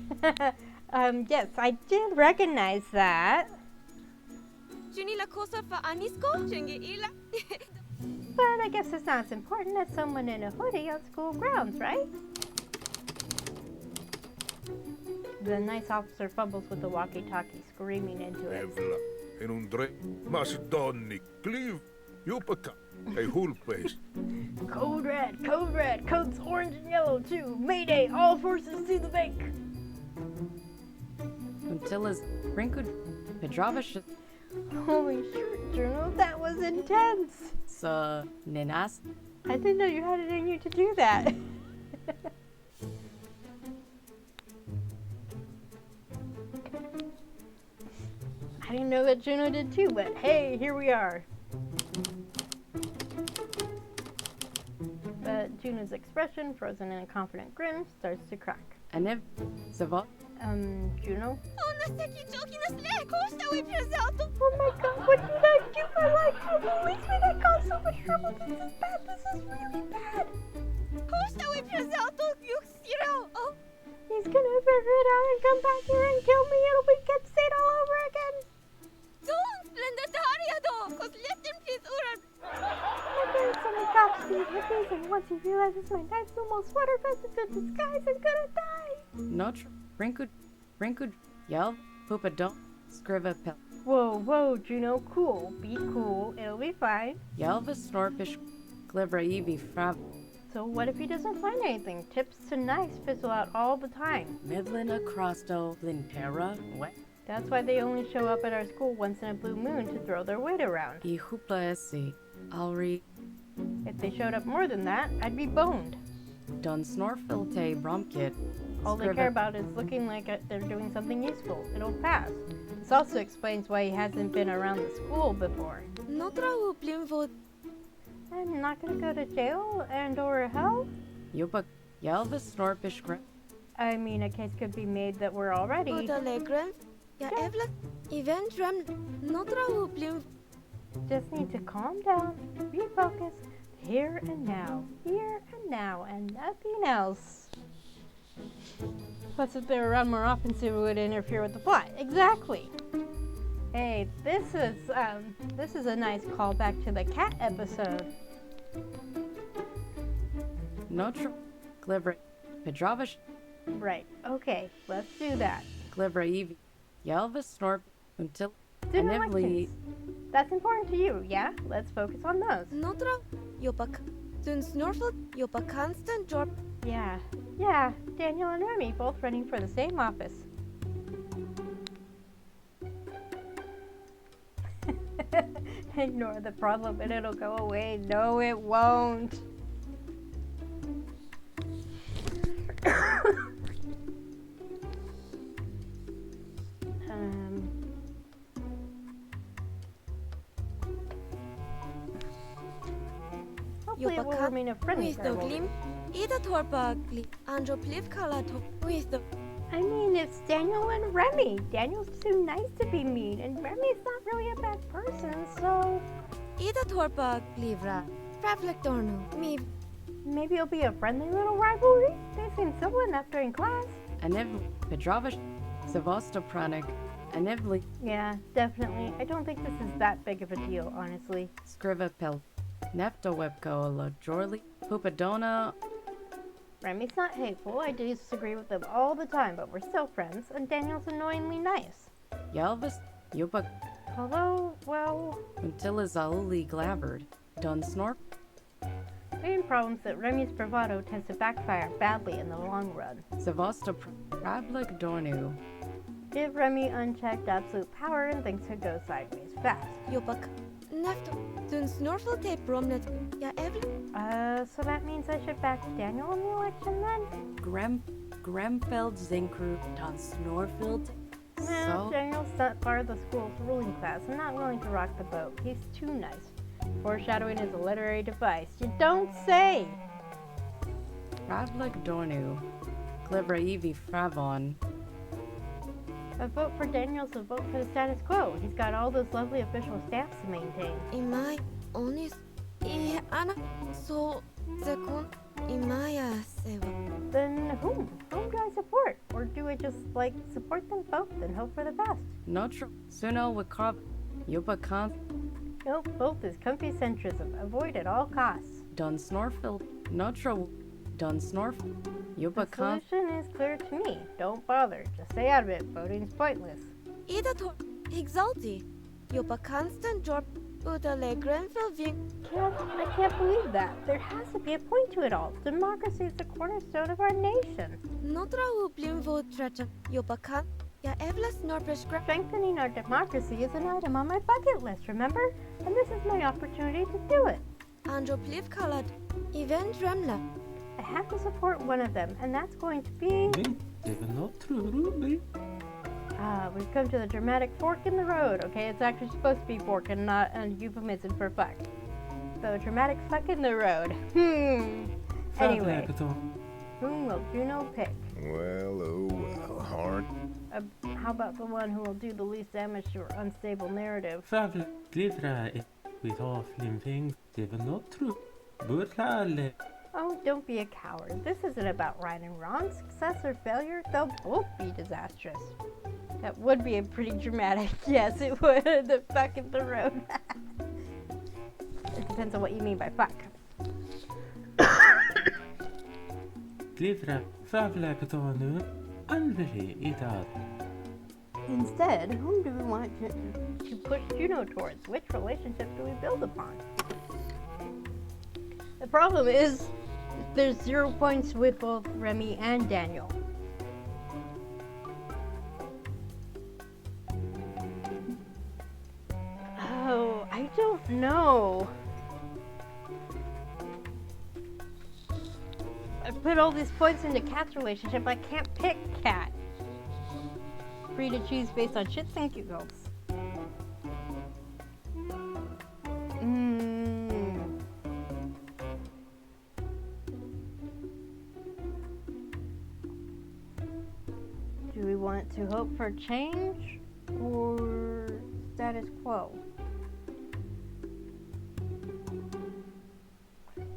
Yes, I did recognize that. Juni la cosa fa Anisco Chingi Ila But I guess it's not as important as someone in a hoodie on school grounds, right? The nice officer fumbles with the walkie-talkie, screaming into it. Hey, whole place. Code red, codes orange and yellow too. Mayday, all forces to the bank. Untilas Rinku Pedravish Holy shit, Juno, that was intense. sa Ninas I didn't know you had it in you to do that. I didn't know that Juno did too, but hey, here we are. But Juno's expression, frozen in a confident grin, starts to crack. Anev Zavot Juno? Oh, Oh my god, what did I do? I like to release me. That caused so much trouble. This is bad. This is really bad. He's gonna figure it out and come back here and kill me. It'll be Kid State all over again. Okay, so my cops see hippies, and once he realizes my nice little sweater vest is a disguise, he's gonna die. Notr Rinku Yel Pupadon Scriva Pel Whoa, Juno, cool. Be cool. It'll be fine. Yelva Snorpish Glivra Frav So what if he doesn't find anything? Tips to nice fizzle out all the time. Midlin Acrosto Lintera Wet That's why they only show up at our school once in a blue moon to throw their weight around. Ihupla Esi Alri If they showed up more than that, I'd be boned. Don Snorfilte Bromkit All they care about is looking like they're doing something useful. It'll pass. This also explains why he hasn't been around the school before. I'm not gonna go to jail and or hell? Yupak Yelva Snorpish I mean, a case could be made that we're already... Just need to calm down, refocus, here and now, and nothing else. Plus, if they were around more often, so it would interfere with the plot. Exactly. Hey, this is a nice callback to the cat episode. Notr Glivra Pedravish Right. Okay, let's do that. Glivra Yelva Snorp until Student Anivli elections. That's important to you, yeah? Let's focus on those. Yeah. Daniel and Remy both running for the same office. Ignore the problem and it'll go away. No, it won't. Hopefully it will remain a friendly rivalry. I mean, it's Daniel and Remy. Daniel's too nice to be mean, and Remy's not really a bad person, so... Maybe it'll be a friendly little rivalry? They seem civil enough during class. Aniv Pedravish Savostopranik Anivli Yeah, definitely. I don't think this is that big of a deal, honestly. Scriva Pel Nefto Webco La Jorli Pupadona Remy's not hateful. I disagree with him all the time, but we're still friends, and Daniel's annoyingly nice. Yelvis Yupak Although, well... until Izaluli Glavered Dun Snorp main problem's that Remy's bravado tends to backfire badly in the long run. Savostopradlik Dornu Give Remy unchecked absolute power and things could go sideways fast. So that means I should back Daniel in the election then? Gremfeld Zinkru Dun Snorfield Well, Daniel's not part of the school's ruling class and not willing to rock the boat. He's too nice. Foreshadowing is a literary device. You don't say! Radlik Dornu Glibra Evi Fravon A vote for Daniel's a vote for the status quo. He's got all those lovely official staffs to maintain. Then whom? Whom do I support? Or do I just, support them both and hope for the best? Notr Suno Wikrov Yubakan Nope, both is comfy centrism. Avoid at all costs. Dun Snorfield Notra Dun Snorf The Yubakan solution is clear to me. Don't bother. Just stay out of it. Voting's pointless. Utale Grenfell Ving. I can't believe that. There has to be a point to it all. Democracy is the cornerstone of our nation. Notre Blimvo Trecha. Yopakan. Ya Evlas Norpesh Gra. Strengthening our democracy is an item on my bucket list, remember? And this is my opportunity to do it. Andro Pliv Kalad. Event Dremla. I have to support one of them, and that's going to be... Even not true, Ruby. We've come to the dramatic fork in the road, okay? It's actually supposed to be fork and not a euphemism for fuck. So, dramatic fuck in the road. Anyway, whom will Juno pick? Well, oh well, hard. How about the one who will do the least damage to her unstable narrative? Favle Glivra with all flimping, even not true. Burlale. Oh, don't be a coward. This isn't about right and wrong. Success or failure, they'll both be disastrous. That would be a pretty dramatic. Yes, it would. The fuck in the road. It depends on what you mean by fuck. Glivra Favle Katonu. Unbeli Idad. Instead, whom do we want to push Juno towards? Which relationship do we build upon? The problem is, there's 0 points with both Remy and Daniel. Oh, I don't know. I put all these points into Kat's relationship. I can't pick Kat. Free to choose based on shits and giggles. Do we want to hope for change or status quo?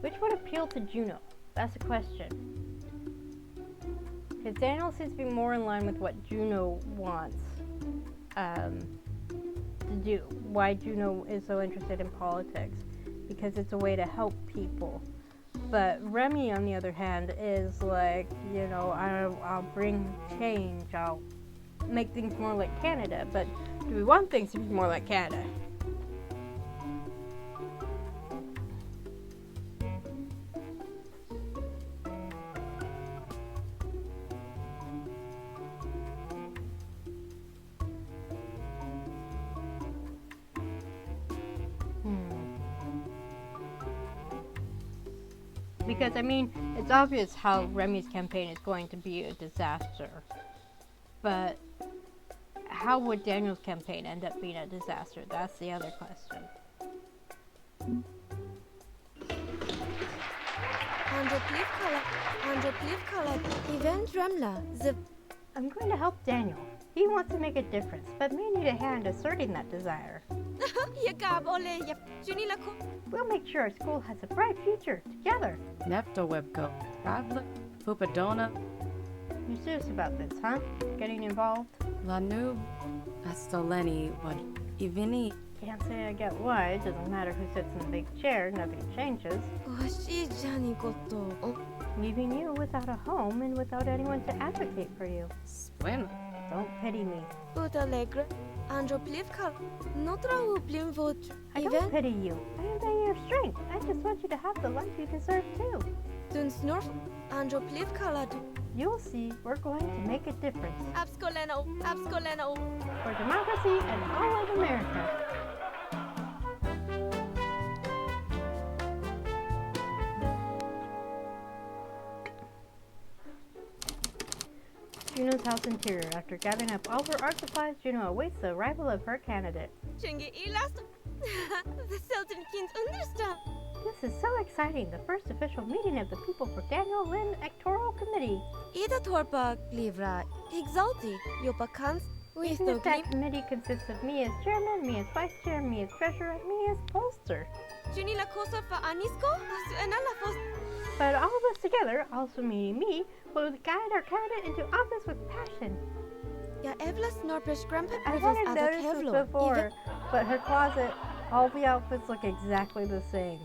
Which would appeal to Juno? That's a question. Because Daniel seems to be more in line with what Juno wants to do. Why Juno is so interested in politics. Because it's a way to help people. But Remy, on the other hand, is like, you know, I'll bring change. I'll make things more like Canada. But do we want things to be more like Canada? Because, I mean, it's obvious how Remy's campaign is going to be a disaster. But how would Daniel's campaign end up being a disaster? That's the other question. Event Dremla. I'm going to help Daniel. He wants to make a difference, but may need a hand asserting that desire. We'll make sure our school has a bright future together. Nefto Webco. Travle Pupadona. You're serious about this, huh? Getting involved? Lanub. Astoleni. What? Ivini. Can't say I get why. It doesn't matter who sits in the big chair. Nothing changes. Leaving you without a home and without anyone to advocate for you. Spwen. Don't pity me. I don't pity you. I envy your strength. I just want you to have the life you deserve too. You'll see, we're going to make a difference. For democracy and all of America. Juno's house interior. After gathering up all her art supplies, Juno awaits the arrival of her candidate. This is so exciting. The first official meeting of the People for Daniel Lynn Electoral Committee. That committee consists of me as chairman, me as vice chair, me as treasurer, and me as pollster. But all of us together, also meaning me, will guide our candidate into office with passion. I hadn't noticed this before, but her closet, all the outfits look exactly the same.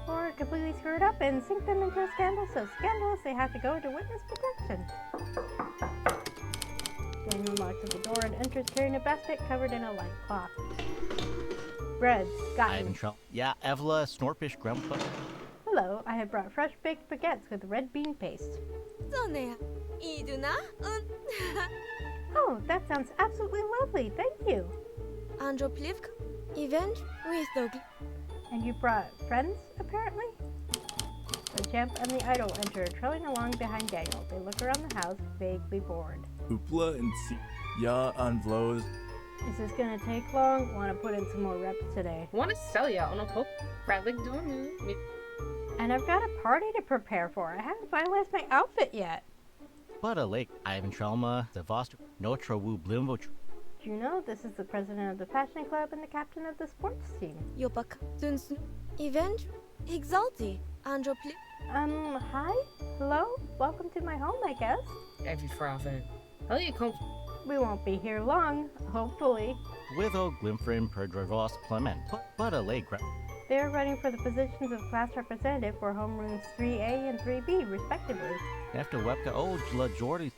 Or completely screw it up and sink them into a scandal so scandalous they have to go into witness protection. Daniel knocks at the door and enters carrying a basket covered in a light cloth. breads. Ivan Gotten. Trump. Yeah, Evla, Snorpish, Grandpa. Hello, I have brought fresh baked baguettes with red bean paste. Sonia. Iduna. Oh, that sounds absolutely lovely. Thank you. Androplivka. Event with the And you brought friends, apparently? The champ and the idol enter, trailing along behind Daniel. They look around the house, vaguely bored. Hoopla and see ya on Vlos. Is this gonna take long? Want to put in some more reps today. Wanna sell ya on a pop? Bradley Dormu. And I've got a party to prepare for. I haven't finalized my outfit yet. Butter Lake, Ivan Trelma, the Voster, Notre Wu Blimvo. Do you know this is the president of the fashion club and the captain of the sports team? Yopak. Dunsnu. Event. Exalti. Andropliv. Hi? Hello? Welcome to my home, I guess. Every Fraven. Hell, you come. We won't be here long, hopefully. Witho Glimfrin per Dravos Clement. Butter Lake, They are running for the positions of class representative for homerooms 3A and 3B, respectively. after Webka, oh, La Jordy.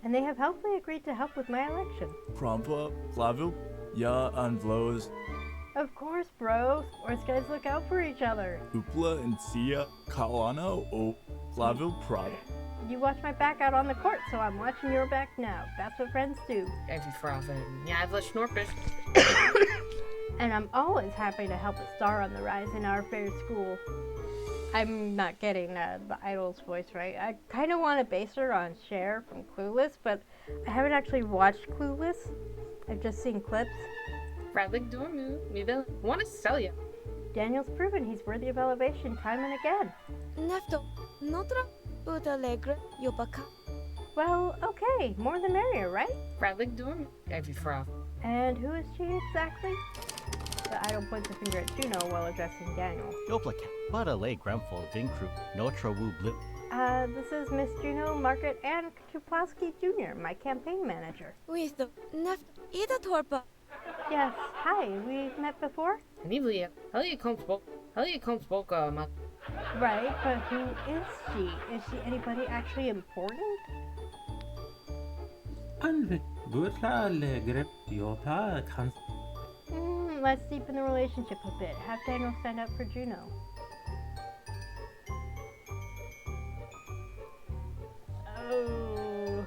And they have helpfully agreed to help with my election. Krompa, Flavil, ya on Vlos. Of course, bro. Sports guys look out for each other. Hoopla and Sia, Kalana, oh, Flavil Prada. You watch my back out on the court, so I'm watching your back now. That's what friends do. Every Fraven. Yeah, I've let Snorpish. And I'm always happy to help a star on the rise in our fair school. I'm not getting the idol's voice right. I kind of want to base her on Cher from Clueless, but I haven't actually watched Clueless. I've just seen clips. Bradley Dormu. Maybe wanna sell ya. Daniel's proven he's worthy of elevation time and again. Nefto. Notre. Utalegre. Yopaka. Well, okay, more the merrier, right? Bradley Dormu. Every Fraven. And who is she exactly? The idol points a finger at Juno while addressing Daniel. Yoplaka, Butter Lake, Gramful, Vincru, Notre Wu Blip. This is Miss Juno Margaret Ann Tuplowski Jr., my campaign manager. With the Neft. Ida Torpa. Yes, hi, we've met before? Anivlia. Hell, you come spoke. Hell, you come spoke, ma. Right, but who is she? Is she anybody actually important? Alvin, Burla Allegre, Yopa, Kans. Let's deepen the relationship a bit. Have Daniel stand up for Juno. Oh,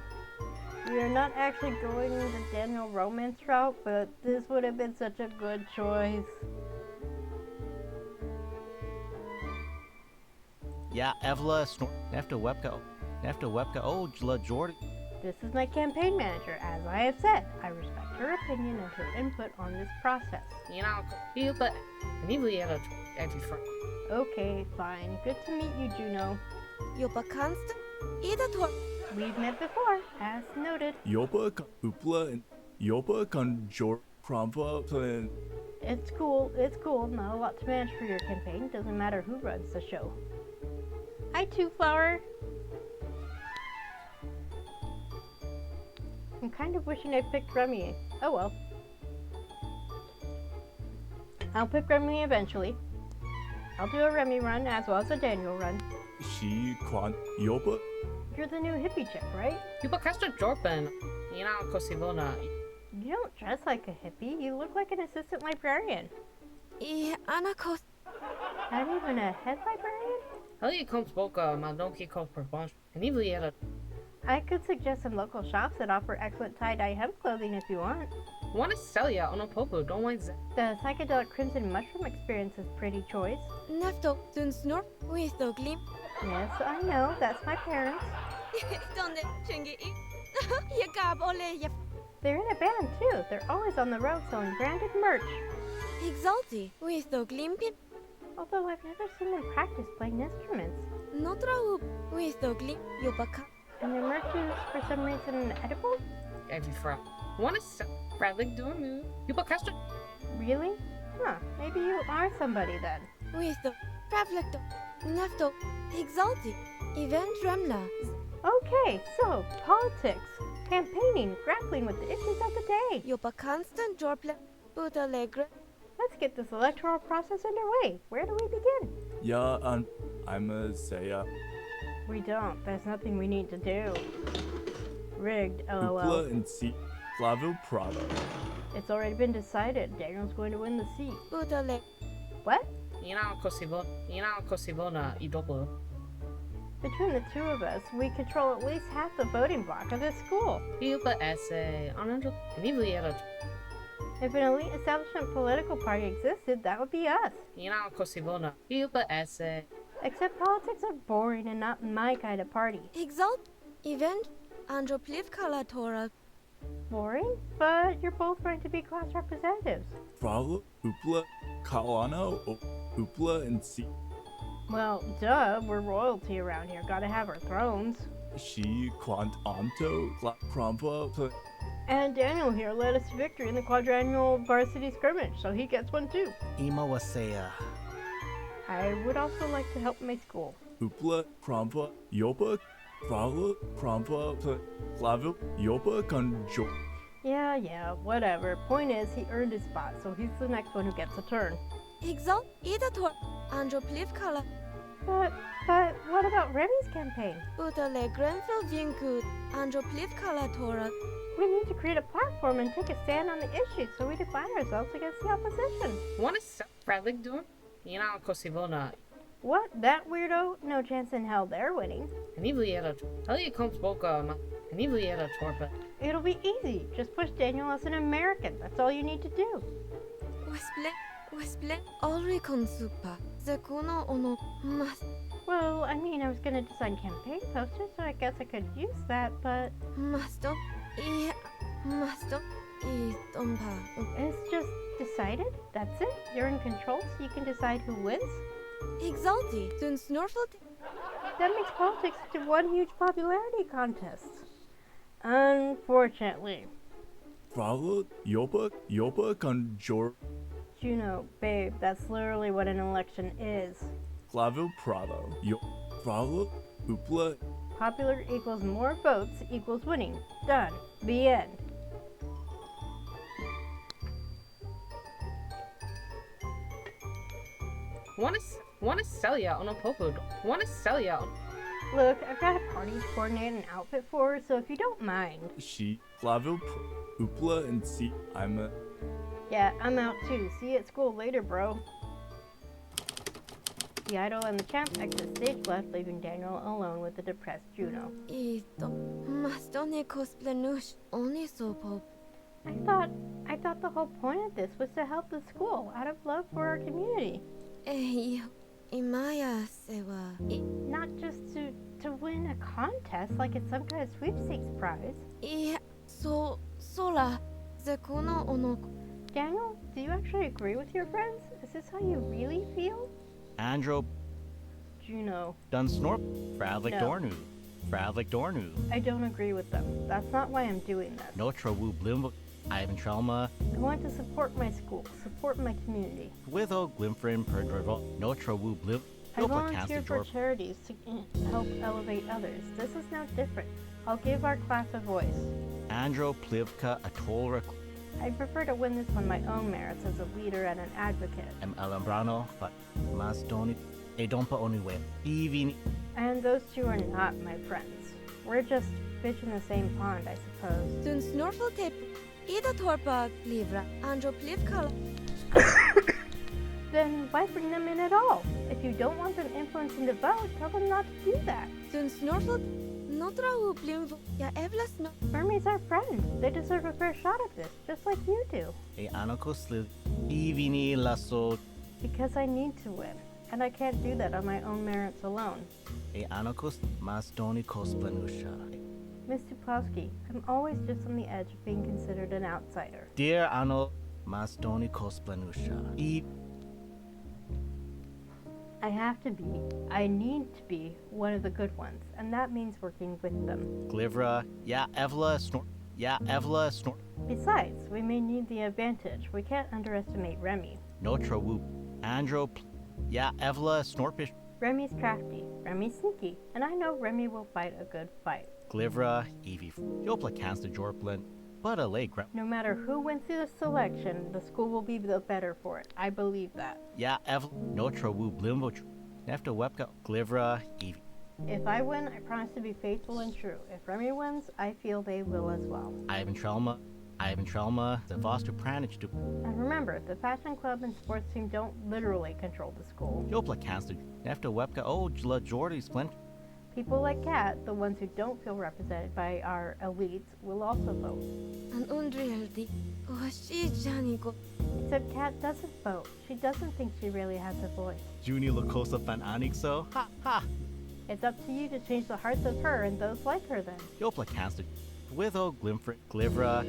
we are not actually going the Daniel romance route, but this would have been such a good choice. Yeah, Evla, after Webka, oh, La Jordy. This is my campaign manager. As I have said, I respect her opinion and her input on this process. You know, you but Anivlia. Every Fraven. Okay, fine. Good to meet you, Juno. Yopakanst. Ida Torpa. We've met before, as noted. Yopa, Hoopla, and Yopa, Conjor, Krompa, Plan. It's cool, Not a lot to manage for your campaign. Doesn't matter who runs the show. Hi, Two Flower. I'm kind of wishing I picked Remy. Oh well. I'll pick Remy eventually. I'll do a Remy run as well as a Daniel run. She, Quan, Yopa, You're the new hippie chick, right? You but Castor Jorpan. You know, Cosilona. You don't dress like a hippie. You look like an assistant librarian. Anakos. Not even a head librarian? Hell, you come spoke, ma donkey called per bunch. Anivlia. I could suggest some local shops that offer excellent tie-dye hemp clothing if you want. Wanna sell ya on a popo, don't mind that. The psychedelic crimson mushroom experience is pretty choice. Nefto. Dunsnor. With the glim. Yes, I know. That's my parents. Donde chingi. Yakab ole yap. They're in a band too. They're always on the road selling branded merch. Exalti. With the glimpin. Although I've never seen them practice playing instruments. Notre. With the glim. Yopaka. And their merch is, for some reason, edible? Every Fraven. Wanna sell Bradley Dormu. You but Castor. Really? Huh. Maybe you are somebody then. With the Travlecto. Nefto. Exalti. Event Remla. Okay, so, politics. Campaigning, grappling with the issues of the day. Yopa constant Jorple. Utalegre. Let's get this electoral process underway. Where do we begin? ya on, I'm Saya. We don't. There's nothing we need to do. Rigged, lol. Hoopla and see Clavio Prado. It's already been decided. Daniel's going to win the seat. Budale. What? Kosibona Idopo. Between the two of us, we control at least half the voting block of this school. Yupa Esse, Anandro, Nibliera, If an elite establishment political party existed, that would be us. Kosibona, Yupa Esse. Except politics are boring and not my kind of party. Exalt. Event. Andro Plivkala Tora. Boring? But you're both going to be class representatives. Fravo, Hoopla, Kalano, Hoopla, and C. Well, duh, we're royalty around here. Gotta have our thrones. She Quant Anto, Crampa, And Daniel here led us to victory in the quadrennial varsity scrimmage, so he gets one too. Ima Wasea. I would also like to help my school. Hoopla, Crampa, Yopa, Fravo, Crampa, Clavio, Yopa, Conjo. Yeah, whatever. Point is, he earned his spot, so he's the next one who gets a turn. Exalt. Idator. Andro Plivkala. But what about Remy's campaign? Budale Grenfell Vinkut. Andro Plivkala Tora. We need to create a platform and take a stand on the issue so we define ourselves against the opposition. One is Bradley doing? Kosibona, What? That weirdo? No chance in hell they're winning. Nibliera, Elia comes Boca, Nibliera Torpa. It'll be easy. Just push Daniel as an American. That's all you need to do. Wesple. Olri Konsupa. Zekuno Ono. Mas. Well, I mean, I was gonna design campaign posters, so I guess I could use that, but Maston. Maston. Tompa. it's just decided? That's it? You're in control, so you can decide who wins? Exalti. Dun Snorfel. That makes politics into one huge popularity contest. Unfortunately. Fravo, Yopa, Conjor, Juno, babe, that's literally what an election is. Clavio Prado. Fravo, Hoopla, Popular equals more votes equals winning. Done. The end. One is Celia on a popo. One is Celia. Look, I've got a party to coordinate an outfit for, so if you don't mind. She, Clavio, Hoopla, and C. I'm a. Yeah, I'm out too. See you at school later, bro. The idol and the champ exit stage left, leaving Daniel alone with the depressed Juno. Mastone Cosplenush. Only so pop. I thought the whole point of this was to help the school out of love for our community. Imaya Sewa. Not just to win a contest like it's some kind of sweepstakes prize. Sola. Zekuno Ono. Daniel, do you actually agree with your friends? Is this how you really feel? Andro Juno, Dunsnorp. Bradley No. Dornu. Bradley Dornu. I don't agree with them. That's not why I'm doing this. Notra Wu Blim. Ivan Trelma. I want to support my school, support my community. Witho Glimfrin Perdrival. Notra Wu Blim. I volunteer for charities to help elevate others. This is no different. I'll give our class a voice. Andro Plivka Atolra. I prefer to win this on my own merits as a leader and an advocate. M. Alambrano. But Mastoni. Edompa Oniwe. Evini. And those two are not my friends. We're just fish in the same pond, I suppose. Dun Snorfel Tape. Ida Torpa Livra. Andro Plivkala. Then why bring them in at all? If you don't want them influencing the vote, tell them not to do that. Dun Snorfel. Notra Wu Blim. Ya Evlas no. Hermes our friend. They deserve a fair shot at this, just like you do. E Anokos Liv. Evini Lasso. Because I need to win. And I can't do that on my own merits alone. E Anokos Mastoni Kosplenusha. Miss Duplowski, I'm always just on the edge of being considered an outsider. Dear Ano Mastoni Kosplenusha. I need to be one of the good ones, and that means working with them. Glivra. Ya Evla Snort. Besides, we may need the advantage. We can't underestimate Remy. Notra Wu. Andro. Ya Evla Snorpish. Remy's crafty, Remy's sneaky, and I know Remy will fight a good fight. Glivra. Evie. Jopla Cansta Jorplin. But a late gra. No matter who wins the selection, the school will be the better for it. I believe that. Ya Evla. Notra Wu Blimvo. Nefta Webka. Glivra. Evie. If I win, I promise to be faithful and true. If Remy wins, I feel they will as well. Ivan Trelma. Ivan Trelma, the Voster Pranich to And remember, the fashion club and sports team don't literally control the school. Jopla Cancer, Nefta Webka, oh, Jla Jordy Splint. People like Kat, the ones who don't feel represented by our elites, will also vote. An unreality. Oh, she Janiko. Except Kat doesn't vote. She doesn't think she really has a voice. Juni Lacosa Fan Anixo, ha ha. It's up to you to change the hearts of her and those like her then. Jopla Cancer, with oh, Glimfrit, Glivra,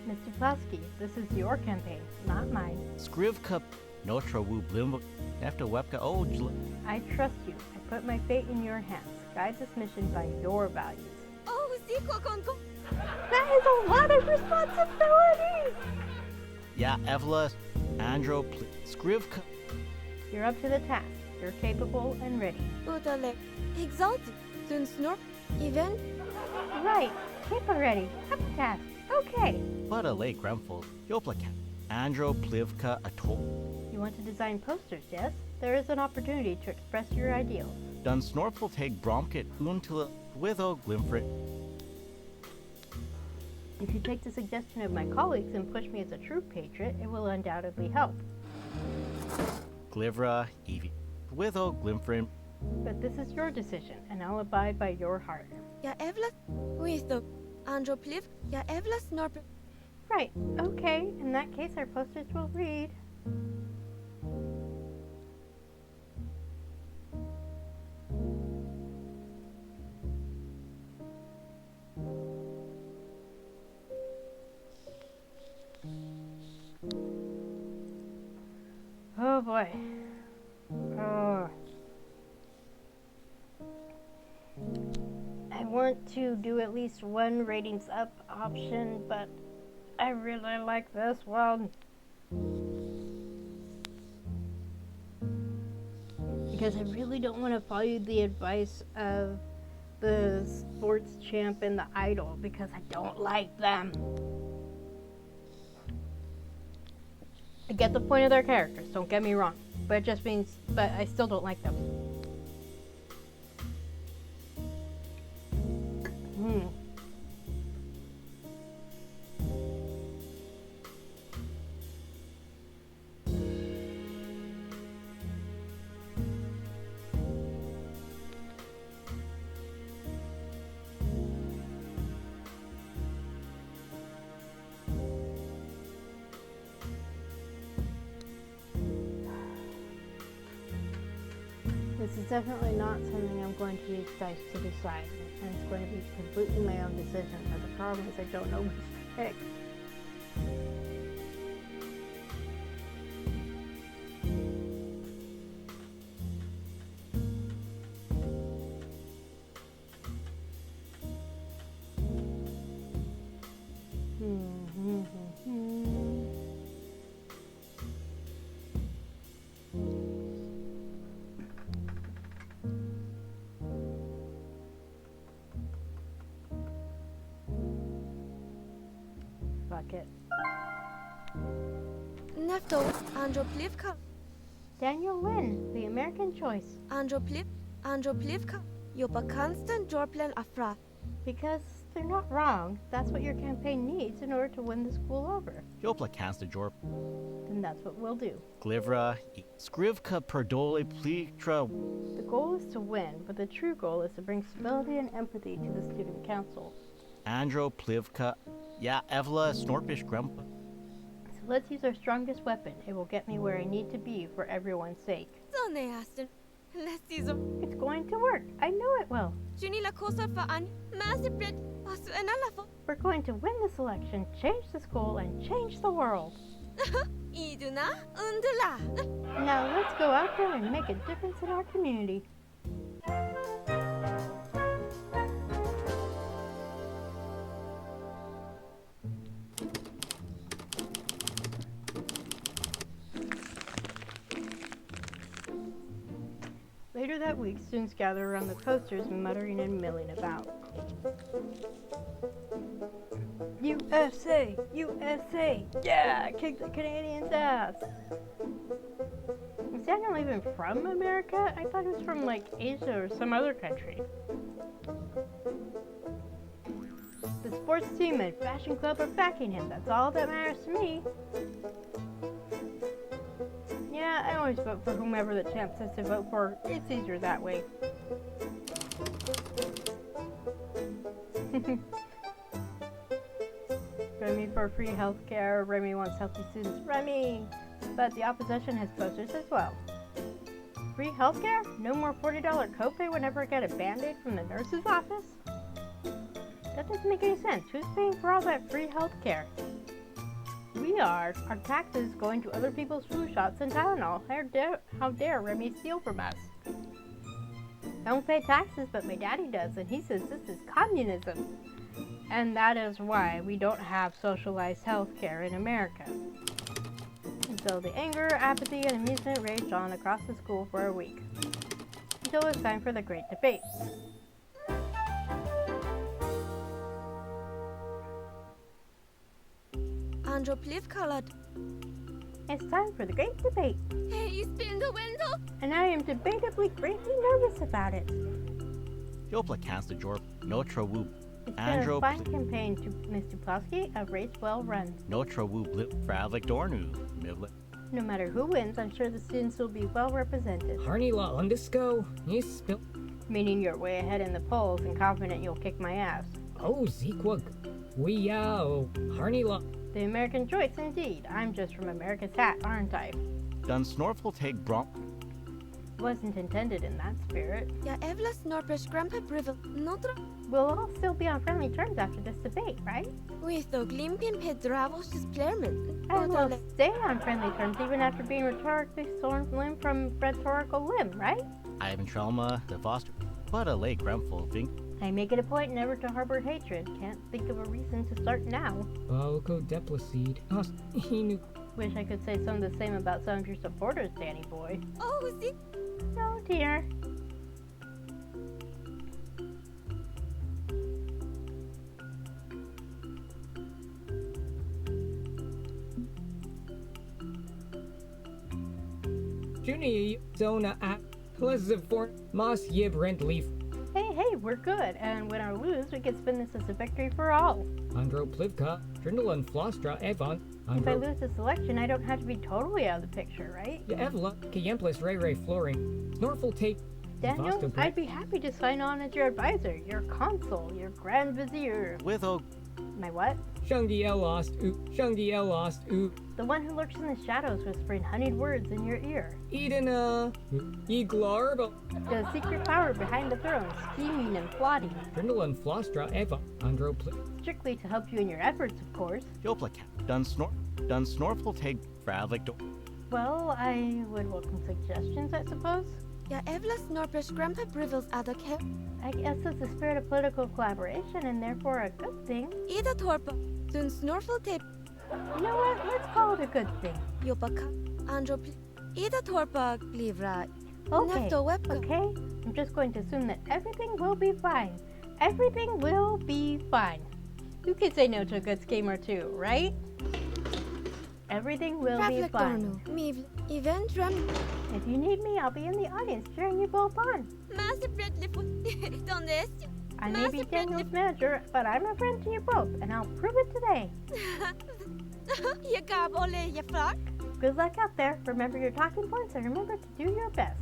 Mr. Plasky, this is your campaign, not mine. Skrivka, Notra Wu Blim, Nefta Webka, oh, Jla. I trust you. I put my fate in your hands. Guide this mission by your values. Oh, Zico Conco. That is a lot of responsibility! Ya Evla, Andro, Skrivka. You're up to the task. You're capable and ready. Utale. Exalted. Dun Snor. Even. Right. Keep ready. Up to task. Okay. But a late Grumful, Jopla Can. Andro, Plivka, Atol. You want to design posters, yes? There is an opportunity to express your ideals. Dun Snorful take Bromkit, Untila, with oh, Glimfrit. If you take the suggestion of my colleagues and push me as a true patriot, it will undoubtedly help. Glivra, Evie. With oh, Glimfrit. But this is your decision, and I'll abide by your heart. Ya Evla. With the Andro Pliv. Ya Evla Snorp. Right. Okay. In that case, our posters will read. Oh boy. Oh. I want to do at least one ratings up option, but I really like this one. Because I really don't want to follow the advice of the sports champ and the idol, because I don't like them. I get the point of their characters, don't get me wrong. But it just means, but I still don't like them. This is definitely not something I'm going to use dice to decide, and it's going to be completely my own decision, but the problem is I don't know which to pick. Fuck it. Nefto. Andro Plivka. Daniel Lynn, the American choice. Andro Plivka. Yopa constant Jorplan Afra. Because they're not wrong. That's what your campaign needs in order to win the school over. Jopla Cancer Jorp. Then that's what we'll do. Glivra, Skrivka, Perdole, Plitra. The goal is to win, but the true goal is to bring stability and empathy to the student council. Andro, Plivka, Ya Evla, Snorpish, Grumpa. So let's use our strongest weapon. It will get me where I need to be for everyone's sake. Zone Aston. Let's see some. It's going to work. I know it will. Juni la cosa fa an. Massive bread. Osu enalafo. We're going to win this election, change the school, and change the world. Iduna. Undula. Now let's go out there and make a difference in our community. Later that week, students gather around the posters, muttering and milling about. USA! USA! Yeah! Kick the Canadians' ass! Is Daniel even from America? I thought he was from, like, Asia or some other country. The sports sports team and fashion club are backing him. That's all that matters to me. Yeah, I always vote for whomever the champ says to vote for. It's easier that way. Remy for free healthcare. Remy wants healthy students. Remy! But the opposition has posters as well. Free healthcare? No more $40 copay whenever I get a band-aid from the nurse's office? That doesn't make any sense. Who's paying for all that free healthcare? We are. Our taxes going to other people's flu shots and Tylenol. How dare Remy steal from us? I don't pay taxes, but my daddy does, and he says this is communism. And that is why we don't have socialized healthcare in America. And so the anger, apathy, and amusement raged on across the school for a week. Until it was time for the great debate. Andrew Plivkalat. It's time for the great debate. Hey, you spin the window? And I am debatably greatly nervous about it. Jopla Casta Jor, Notra Woo, It's been a Andrew fine campaign to Ms. Duplowski, a race well run. Notra Woo Blip, Fravlik Dornu, Mivlet. No matter who wins, I'm sure the students will be well represented. Harnila Undisco, you spill. Meaning you're way ahead in the polls and confident you'll kick my ass. Oh, Zequag. We yao. Harnila. The American choice, indeed. I'm just from America's hat, aren't I? Dun Snorful take Brom. Wasn't intended in that spirit. Ja Evlas Norpesh Grandpa Brivel Notra. We'll all still be on friendly terms after this debate, right? With the Glimpin Pedravos Plerman. And we'll stay on friendly terms even after being rhetorically stormed limb from rhetorical limb, right? Ivan Trelma, the Foster. But a late Grumful Vink. I make it a point never to harbor hatred. Can't think of a reason to start now. Balco Deplaceed. Hinu. Wish I could say some of the same about some of your supporters, Danny boy. Oh, Zik. No, dear. Juni Zona at Pleasant Mas Yib Rent Leaf. Hey, we're good. And when I lose, we can spin this as a victory for all. Andro Plivka, Drindle and Flostra Evan. If I lose this election, I don't have to be totally out of the picture, right? Evla, Kayemplis Ray Ray Flooring. Snorful Tape. Daniel, I'd be happy to sign on as your advisor, your consul, your grand vizier. With O. My what? Shungi El Lost Oop. Shungi El Lost Oop. The one who lurks in the shadows whispering honeyed words in your ear. Edena. Eglarb. The secret power behind the throne, scheming and plotting. Drindle and Flostra Eva. Andro Pliv. Strictly to help you in your efforts, of course. Jopla Dun Snorful take Fravlik Dornu. Well, I would welcome suggestions, I suppose. Ja Evlas Norpesh Grandpa Brivels Adake. I guess it's a spirit of political collaboration and therefore a good thing. Ida Torpa. Dun Snorful Tape. You know what? Let's call it a good thing. Yopaka. Andro Pliv. Ida Torpa Glivra. Okay, Nefto Webka. okay? I'm just going to assume that everything will be fine. Everything will be fine. You could say no to a good scheme or two, right? Everything will be fine. Miv. Event Ram. If you need me, I'll be in the audience cheering you both on. Master Bradley. Donde es? I may be Daniel's manager, but I'm a friend to you both, and I'll prove it today. Je gab ole je flock. Good luck out there. Remember your talking points and remember to do your best.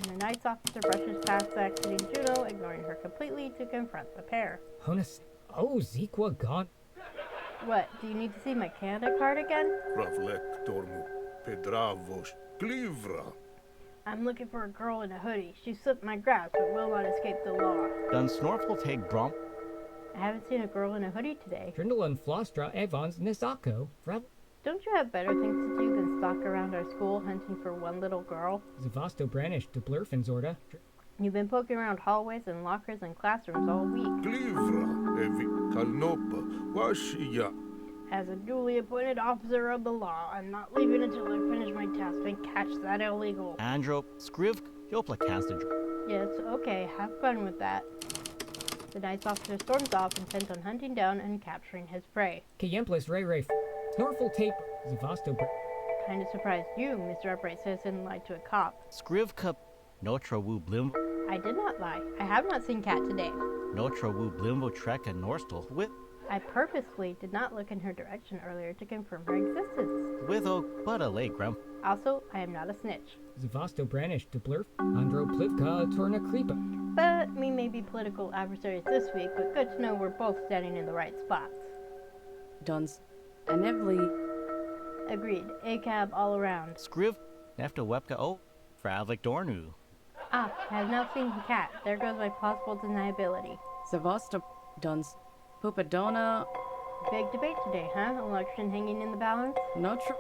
And the Knights officer brushes past the exiting Juno, ignoring her completely to confront the pair. Honest. Oh, Zequa gone. What, do you need to see my Canada card again? Fravlik Dornu, Pedravos, Glivra. I'm looking for a girl in a hoodie. She slipped my grasp but will not escape the law. Dun Snorful take Brom. I haven't seen a girl in a hoodie today. Drindle and Flostra Evans Nisako. Don't you have better things to do than stalk around our school hunting for one little girl? Zavasto Branish to Blurfenzorda. You've been poking around hallways and lockers and classrooms all week. Glivra, Evi Kalnopa, Washia. As a duly appointed officer of the law, I'm not leaving until I finish my task and catch that illegal. Andro Skriv Jopla Casta. Yes, okay, have fun with that. The Knights officer storms off, intent on hunting down and capturing his prey. Kayemplis Ray Ray. Snorful Tape. Zavasto Kinda surprised you, Mr. Upright Citizen, lied to a cop. Skriv Cup Notra Woo Blim. I did not lie. I have not seen Cat today. Notra Wu Blimbo Trek and Norstel I purposefully did not look in her direction earlier to confirm her existence. with Oak but a late Grump. Also, I am not a snitch. Zavasto Branish to Blurf, Andro Plivka Torna Creepa. But we may be political adversaries this week, but good to know we're both standing in the right spots. Duns. Anivli. Agreed. ACAB all around. Scriv Nefta Webka O Fravlik Dornu. Ah, I have now seen the cat. There goes my plausible deniability. Zavosta. Duns. Pupadona. Big debate today, huh? Election hanging in the balance? Notre.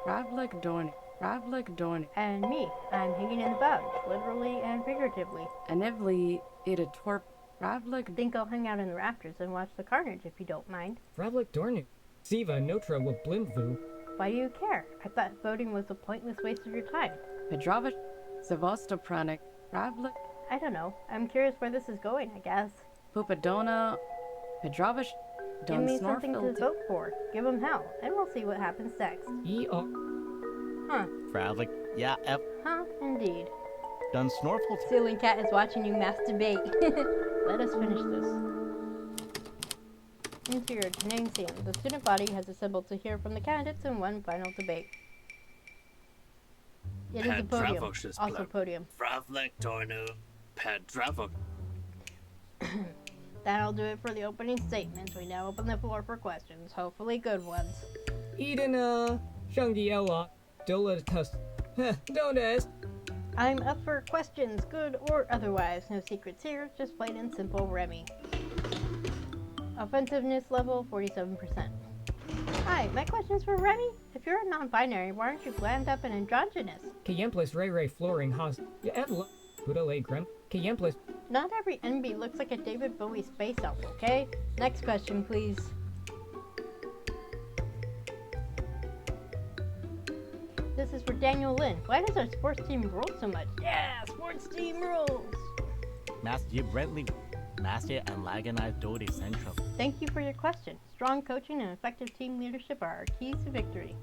Ravlik Dorni. Ravlik Dorni. And me. I'm hanging in the balance, literally and figuratively. Anivli. Ida Torp. Ravlik. Think I'll hang out in the rafters and watch the carnage if you don't mind. Fravlik Dornu. Siva Notra Wu Blimvu. Why do you care? I thought voting was a pointless waste of your time. Pedravich. Zavosta Pranik. Ravlik. I don't know. I'm curious where this is going, I guess. Pupadona. Pedravich. Give Duns me something to Snorfeld. vote for. Give them hell, and we'll see what happens next. E.O. Huh. Fravlik Ya F Huh, indeed. Dun Snorfel Ceiling Cat is watching you masturbate. Let us finish this. Interior Gymnasium. The student body has assembled to hear from the candidates in one final debate. It is a podium. Also podium. Fravlik Dornu. Pedravok. That'll do it for the opening statements. We now open the floor for questions. Hopefully good ones. Eden Shungi Ella. Dolatus. Don't ask. I'm up for questions, good or otherwise. No secrets here, just plain and simple Remy. Offensiveness level 47%. Hi, my question's for Remy. If you're a non-binary, why aren't you bland up and androgynous? Kayemplis Ray Ray Flooring Has. Evla. Budale Grem. Kayemplis. Not every NB looks like a David Bowie space elf, okay? Next question, please. This is for Daniel Lin. Why does our sports team rule so much? Yeah, sports team rules! Master Brentley Master and Laganai Dodi Central. Thank you for your question. Strong coaching and effective team leadership are our keys to victory.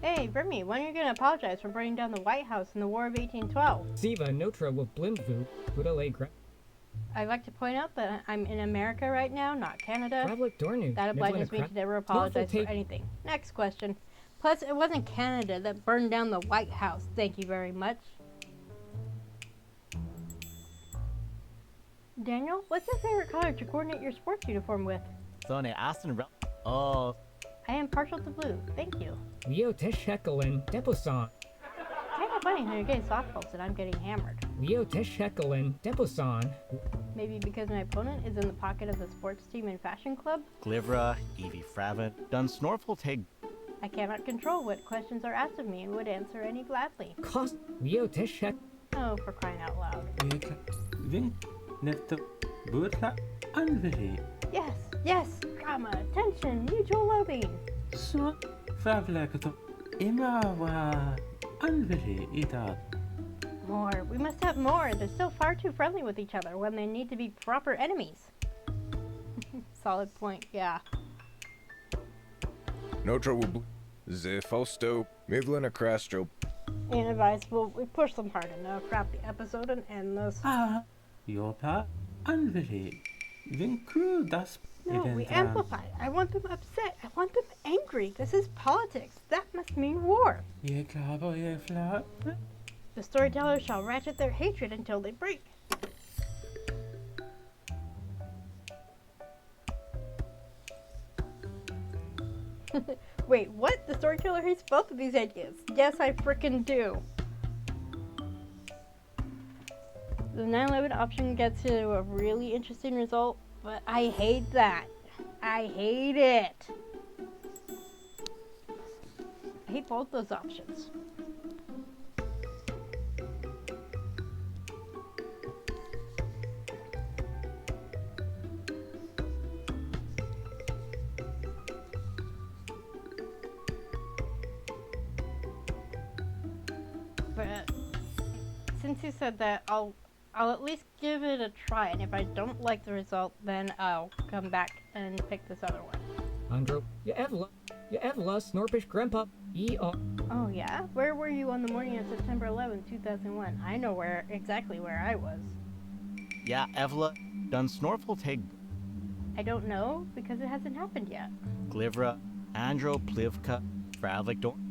Hey, Remy, when are you going to apologize for burning down the White House in the War of 1812? Siva Notra Wu Blimvu. Budale Grem. I'd like to point out that I'm in America right now, not Canada. Fravlik Dornu. That obliges me to never apologize for anything. Next question. Plus, it wasn't Canada that burned down the White House. Thank you very much. Daniel, what's your favorite color to coordinate your sports uniform with? Sone Aston Rel. Oh, I am partial to blue. Thank you. Leo Teshekelin. Deposan. Kind of funny how you're getting softballs and I'm getting hammered. Leo Teshekelin. Deposan. Maybe because my opponent is in the pocket of the sports team and fashion club? Glivra, Evie Fravin, Dun Snorfel Tig. I cannot control what questions are asked of me and would answer any gladly. Cost. Leo Teshek. Oh, for crying out loud. Vink. Nefta. Burla. Anvili. Yes, yes, drama, tension, mutual loathing. Så. Fravlik. Imawa. Anvili. Ida. More. We must have more. They're still far too friendly with each other when they need to be proper enemies. Solid point, yeah. Notra Wu Zephosto Midlina Crastro. Inadvisable. We pushed them hard enough. Wrap the episode and end this. Ah. Jopa. Anvili. Vinkru das. No, we amplify. I want them upset. I want them angry. This is politics. That must mean war. Yekabo yefla. The storytellers shall ratchet their hatred until they break. Wait, what? The storyteller hates both of these ideas. Yes, I frickin' do. The 9/11 option gets to a really interesting result, but I hate that. I hate it. I hate both those options. But since you said that, I'll at least give it a try, and if I don't like the result, then I'll come back and pick this other one. Andro, Evla, Snorpish Grandpa, E.R. Oh yeah? Where were you on the morning of September 11th, 2001? I know exactly where I was. Ja, Evla, done Snorfel take I don't know, because it hasn't happened yet. Glivra, Andro Plivka, Fravlik Dorn,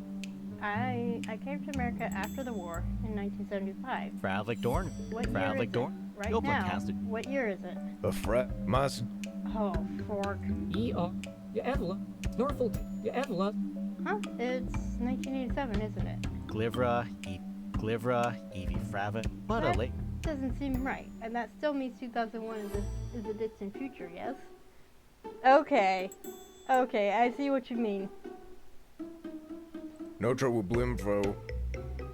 I came to America after the war in 1975. Fravlik Dorn, What year Fravlik is it? Dorn, Right Yopla now. casted. What year is it? A mas Oh, fork. E.R. Evla, Snorfel, Evla, Huh? It's 1987, isn't it? Glivra, Evie Fravik, but a What? late. Doesn't seem right. And that still means 2001 is a distant future, yes? Okay. Okay, I see what you mean. no trouble blimfro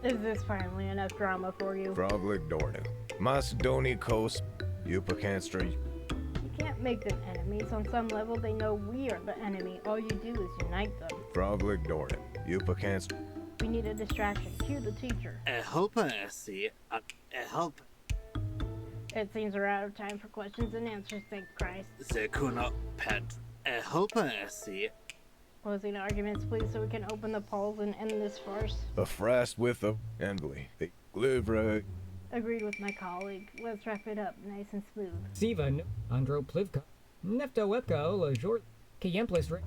Is this finally enough drama for you? Fravlik Dornu. Macedoni Coast, Yupacanstra. You can't make them enemies. On some level, they know we are the enemy. All you do is unite them. Fravlik Dornu. Yupacanstra. We need a distraction. Cue the teacher. help see. Help It seems we're out of time for questions and answers, thank Christ. the Kuno Pet. Help see. Closing arguments, please, so we can open the polls and end this farce. A frast with a Endly. The Glivra. Agreed with my colleague. Let's wrap it up nice and smooth. Siva, Andro Plivka, Nefto Webko, Lajor, Kiyemplis,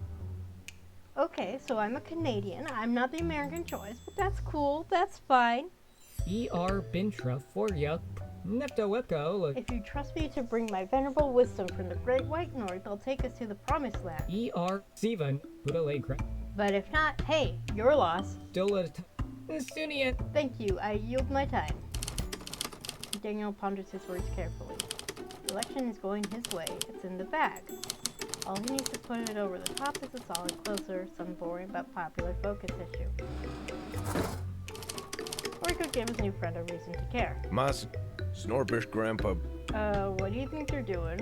Okay, so I'm a Canadian. I'm not the American choice, but that's cool. That's fine. E.R. Bintra, Forya, Nefto Webko, If you trust me to bring my venerable wisdom from the Great White North, I'll take us to the Promised Land. E.R. Siva, Budalegra, But if not, hey, your loss. Dola, Sunian. Thank you. I yield my time. Daniel ponders his words carefully. The election is going his way. It's in the bag. All he needs to put it over the top is a solid closer, some boring but popular focus issue. Or he could give his new friend a reason to care. Snorpish Grandpa. What do you think you're doing?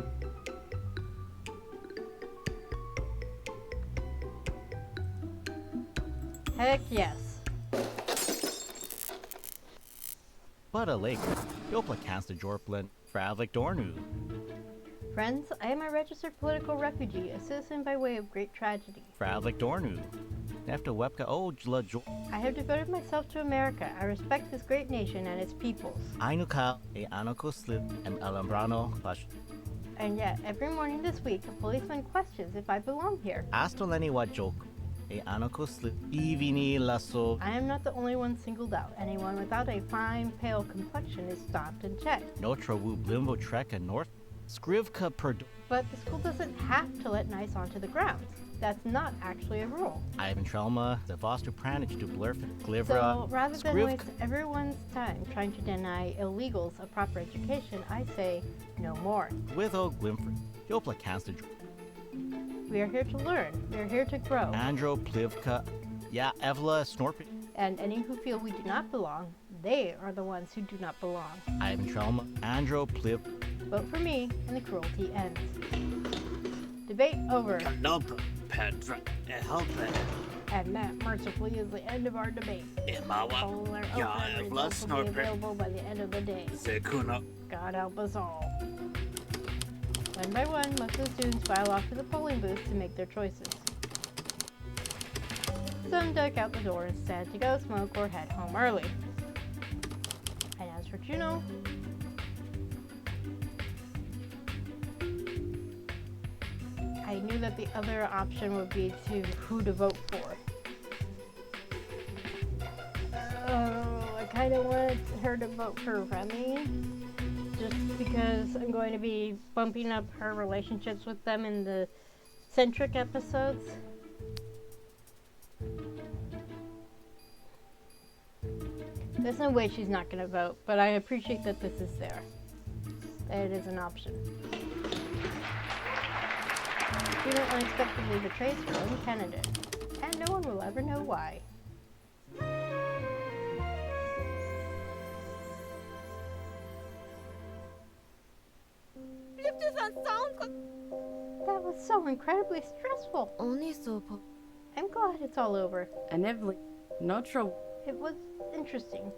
Heck yes. But a lake. Yopla casted Jorplin, Fravlik Dornu. Friends, I am a registered political refugee, a citizen by way of great tragedy. Fravlik Dornu. Nefto Webka, Jla Jor. I have devoted myself to America. I respect this great nation and its peoples. Ainukal, e Anoko Slip, and Alambrano, Pash. And yet, every morning this week, a policeman questions if I belong here. Astoleni wa joke. E Anoko Slip, Ivini Lasso. I am not the only one singled out. Anyone without a fine, pale complexion is stopped and checked. Notra Wu Blimbo Trek and North. Skrivka per. But the school doesn't have to let NICE onto the grounds. That's not actually a rule. Ivan Trelma, the Voster Pranich to Blurfin, Glivra. So, rather than Skrivka. waste everyone's time trying to deny illegals a proper education, I say no more. With O Glimford, Yopla casted. We are here to learn. We are here to grow. Andro Plivka, yeah, Evla Snorpin. And any who feel we do not belong, they are the ones who do not belong. Ivan Trelma, Andro Pliv. Vote for me, and the cruelty ends. Debate over. Nope. Pet. Help And that, mercifully, is the end of our debate. Imawa. All our Yeah, outline I've results lost will be no prep. available by the end of the day. The Kuno. God help us all. One by one, most of the students file off to the polling booth to make their choices. Some duck out the door instead to go smoke or head home early. And as for Juno, I knew that the other option would be who to vote for. Oh, I kind of wanted her to vote for Remy, just because I'm going to be bumping up her relationships with them in the centric episodes. There's no way she's not going to vote, but I appreciate that this is there. That it is an option. Student unexpectedly betrays her own candidate, and no one will ever know why. That was so incredibly stressful. Only so I'm glad it's all over. And Evely, Notra It was interesting.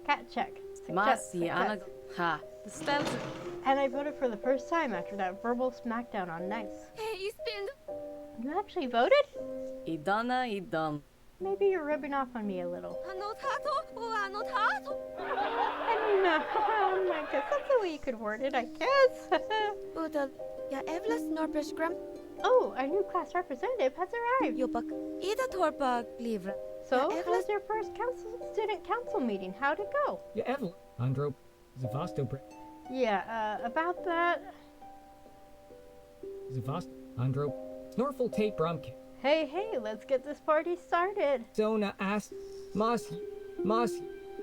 Cat check. Masi Anag. Ha. The spells. And I voted for the first time after that verbal smackdown on NICE. Hey, spin. You actually voted? Idana idam. Maybe you're rubbing off on me a little. Annotato o annotato. I mean, I guess that's the way you could word it, I guess. Uda, ja evla snorpers gram. Oh, our new class representative has arrived. Jopak, ida torpa livra. So, Evelyn- how was your first student council meeting? How'd it go? Ja, Evelyn. Andro. Zavasto. Yeah, about that. Zavast. Andro. Snorful tape brumke. Hey, let's get this party started. Zona ast. Mas.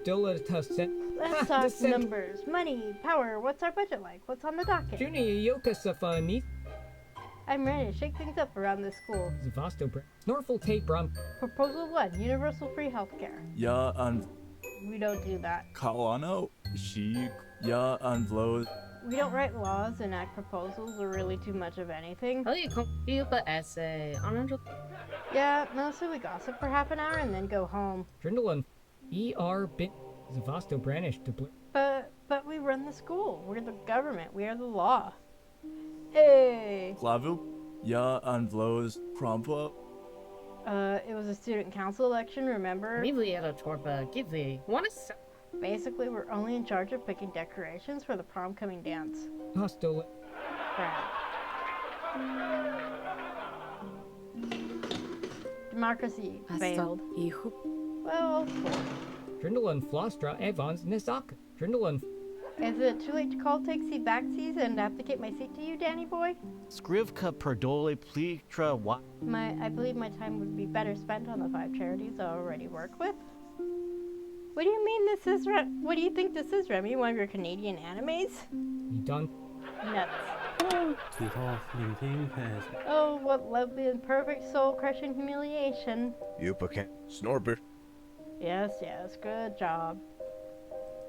Dola tusen. Let's talk numbers, money, power. What's our budget like? What's on the docket? Juni yoka safani. I'm ready to shake things up around this school. Zavasto. Snorful tape brum. Proposal 1, universal free healthcare. Ja, and We don't do that. Kalano. She. Ja, and Lo. We don't write laws, enact proposals, or really too much of anything. How do you compute the essay? Yeah, mostly we gossip for half an hour and then go home. Drindalun. Bit. Zavasto branish to But we run the school. We're the government. We are the law. Hey! Klavu. Ja, and Lo's Krompa. It was a student council election, remember? Livli era torpa. Givli. Wanna Basically, we're only in charge of picking decorations for the prom coming dance. Hostile. Crap. Democracy failed. Ihu. Well, Drindalun Flostra Evans Nisaka. Drindalun. is it too late to call takesy backsies and abdicate my seat to you, Danny boy? Scrivka perdole plitra wa. I believe my time would be better spent on the 5 charities I already work with. What do you mean this is what do you think this is, Remy? One of your Canadian animes? You done? Nuts. Sweet off limping past. Oh, what lovely and perfect soul-crushing humiliation. Yupa can Snorper. Yes, good job.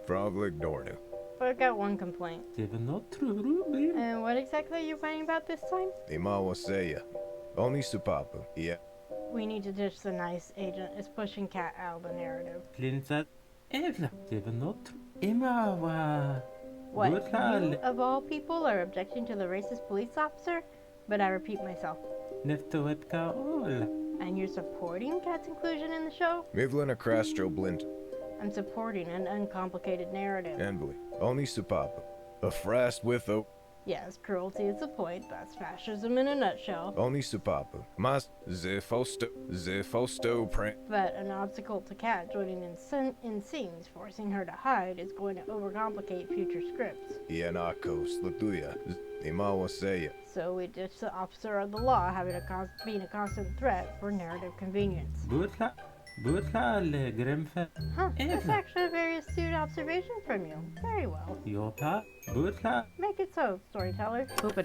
Frogleg Dornu. But I got one complaint. Det var not true, baby. And what exactly are you fighting about this time? Imawa Seya. Oni Supapu. Yeah. We need to ditch the nice agent. It's pushing Cat out of the narrative. Klinsat. Evla. Det var not true. Emma var... What, Brutal. you, of all people, are objecting to the racist police officer? But I repeat myself. Nefto webka all. And you're supporting Cat's inclusion in the show? Mivlina Crastro Blint. I'm supporting an uncomplicated narrative. Enbly. Oni Supapu. A frast with a Yes, cruelty is the point. That's fascism in a nutshell. Oni Supapu. Mas Zifosto Pran. But an obstacle to Cat joining in scenes, forcing her to hide, is going to overcomplicate future scripts. Ianakos Latuya. Imawa Seya. So we ditch the officer of the law having being a constant threat for narrative convenience. Butla le Grimfe. Huh, that's Evelyn. actually a very astute observation from you. Very well. Jopa. Butla. Make it so, storyteller. Pupa.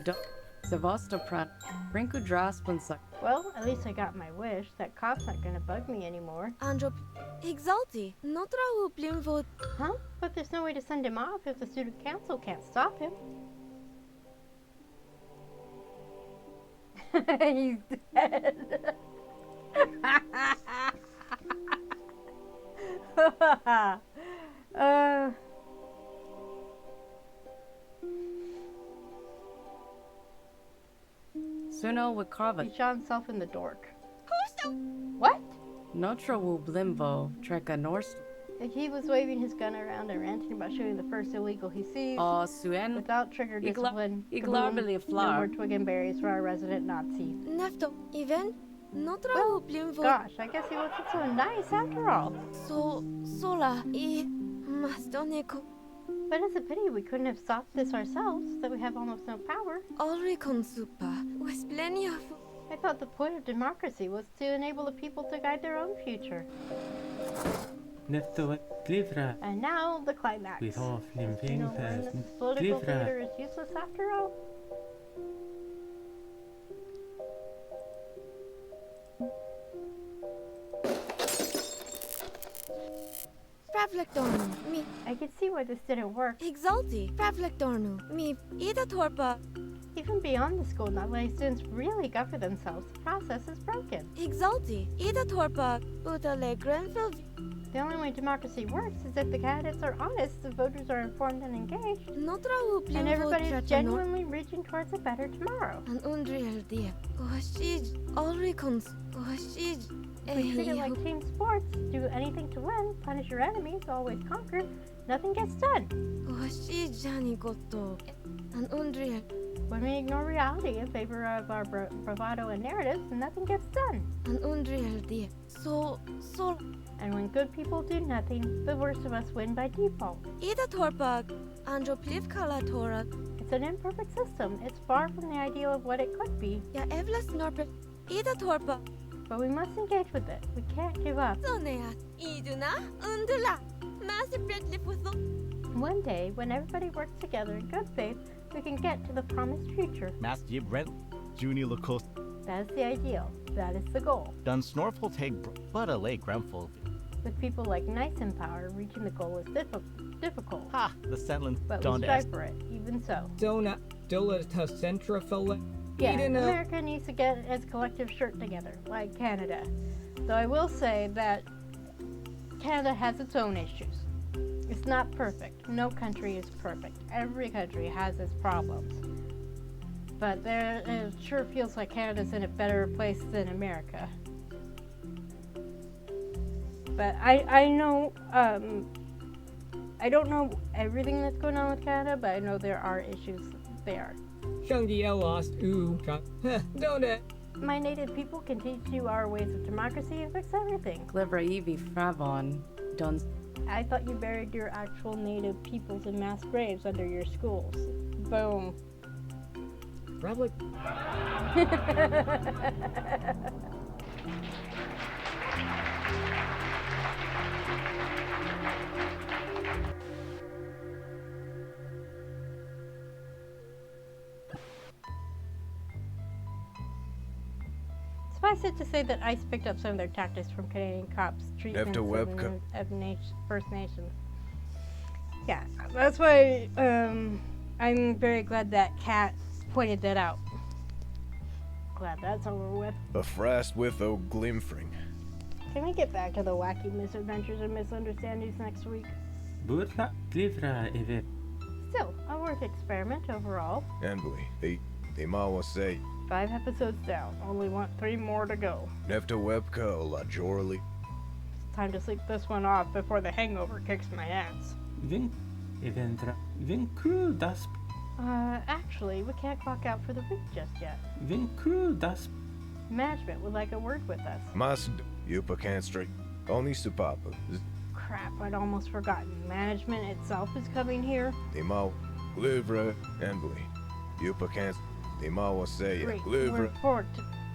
Zavasto prat. Brinku draspensa. Well, at least I got my wish. That cop's not gonna bug me anymore. Andro. Exalti. Notra u plimvo. Huh? But there's no way to send him off if the student council can't stop him. He's dead. Suno wikrava. He shot himself in the dork. What? Notra wu blimvo. Treka norst. Like he was waving his gun around and ranting about shooting the first illegal he sees. Suen. Without trigger discipline. Iglarbili No flower. more twig and berries for our resident Nazi. Nefto. Even. Notra u plimvo. Gosh, I guess he wasn't so nice after all. Sola. Mastoneko. But it's a pity we couldn't have stopped this ourselves, that we have almost no power. Alri consupa. Wesplenia. I thought the point of democracy was to enable the people to guide their own future. Nefto Clivra. And now, the climax. Sweet off You limping know, when past. this political Clivra. theater is useless after all. Pravlectornu. Mi. I can see why this didn't work. Exalti. Pravlectornu. Mi. Ida torpa. Even beyond the school, not letting students really govern themselves, the process is broken. Exalti. Ida torpa. Uta le grenfil. The only way democracy works is if the candidates are honest, the voters are informed and engaged, Notre uplim and everybody is votrata genuinely reaching towards a better tomorrow. an undriel dia. Goshij, Ulrikons, Goshij, If we treat it like team sports, do anything to win, punish your enemies, always conquer, nothing gets done. Goshij, Jani Goto, an undriel, When we ignore reality in favor of our bravado and narratives, nothing gets done. an undriel dia. So, And when good people do nothing, the worst of us win by default. Ida Torpag, Andro Plivkala Tora, It's an imperfect system. It's far from the ideal of what it could be, ja Evlas Norpet, Ida Torpa, but we must engage with it. We can't give up. Sonea, Iduna, Undula, Massive Bretlifutho, One day, when everybody works together in good faith, we can get to the promised future. Mas Jib Rent, Juni Lacos, That is the ideal. That is the goal. Dun Snorful Take, but a lake Grumful. With people like Nice in power, reaching the goal is difficult. Ha, the Senlin, But we Don strive for it, even so. Dona Dola Centra Fella. Yeah, Eden, America needs to get its collective shirt together, like Canada. Though I will say that Canada has its own issues. It's not perfect. No country is perfect. Every country has its problems. But it sure feels like Canada's in a better place than America. But I know, I don't know everything that's going on with Canada, but I know there are issues there. Shungi Elost, Dona. My native people can teach you our ways of democracy and fix everything. Glivra Evie Fravon, Duns. I thought you buried your actual native peoples in mass graves under your schools. Boom. Ravlik. Suffice it to say that ICE picked up some of their tactics from Canadian cops' treatment After Webco. of First Nations. Yeah, that's why I'm very glad that Kat pointed that out. Glad that's over with. A frast with O Glimfring. Can we get back to the wacky misadventures and misunderstandings next week? Burla Glivra Eve. Still, a worth experiment overall. Envy. They mawa say. 5 episodes down. Only want 3 more to go. Nefta Webka La Jorli. Time to sleep this one off before the hangover kicks my ass. Vink Eventra. Vinkru das. Actually, we can't clock out for the week just yet. Vinkru das. Management would like a word with us. Mas Yupa can't straight. Only Supapa. Crap, I'd almost forgotten. Management itself is coming here. They mawa. Glivra. Envy. Yupa can't. They mawa say. Great, we're Glivra. forward,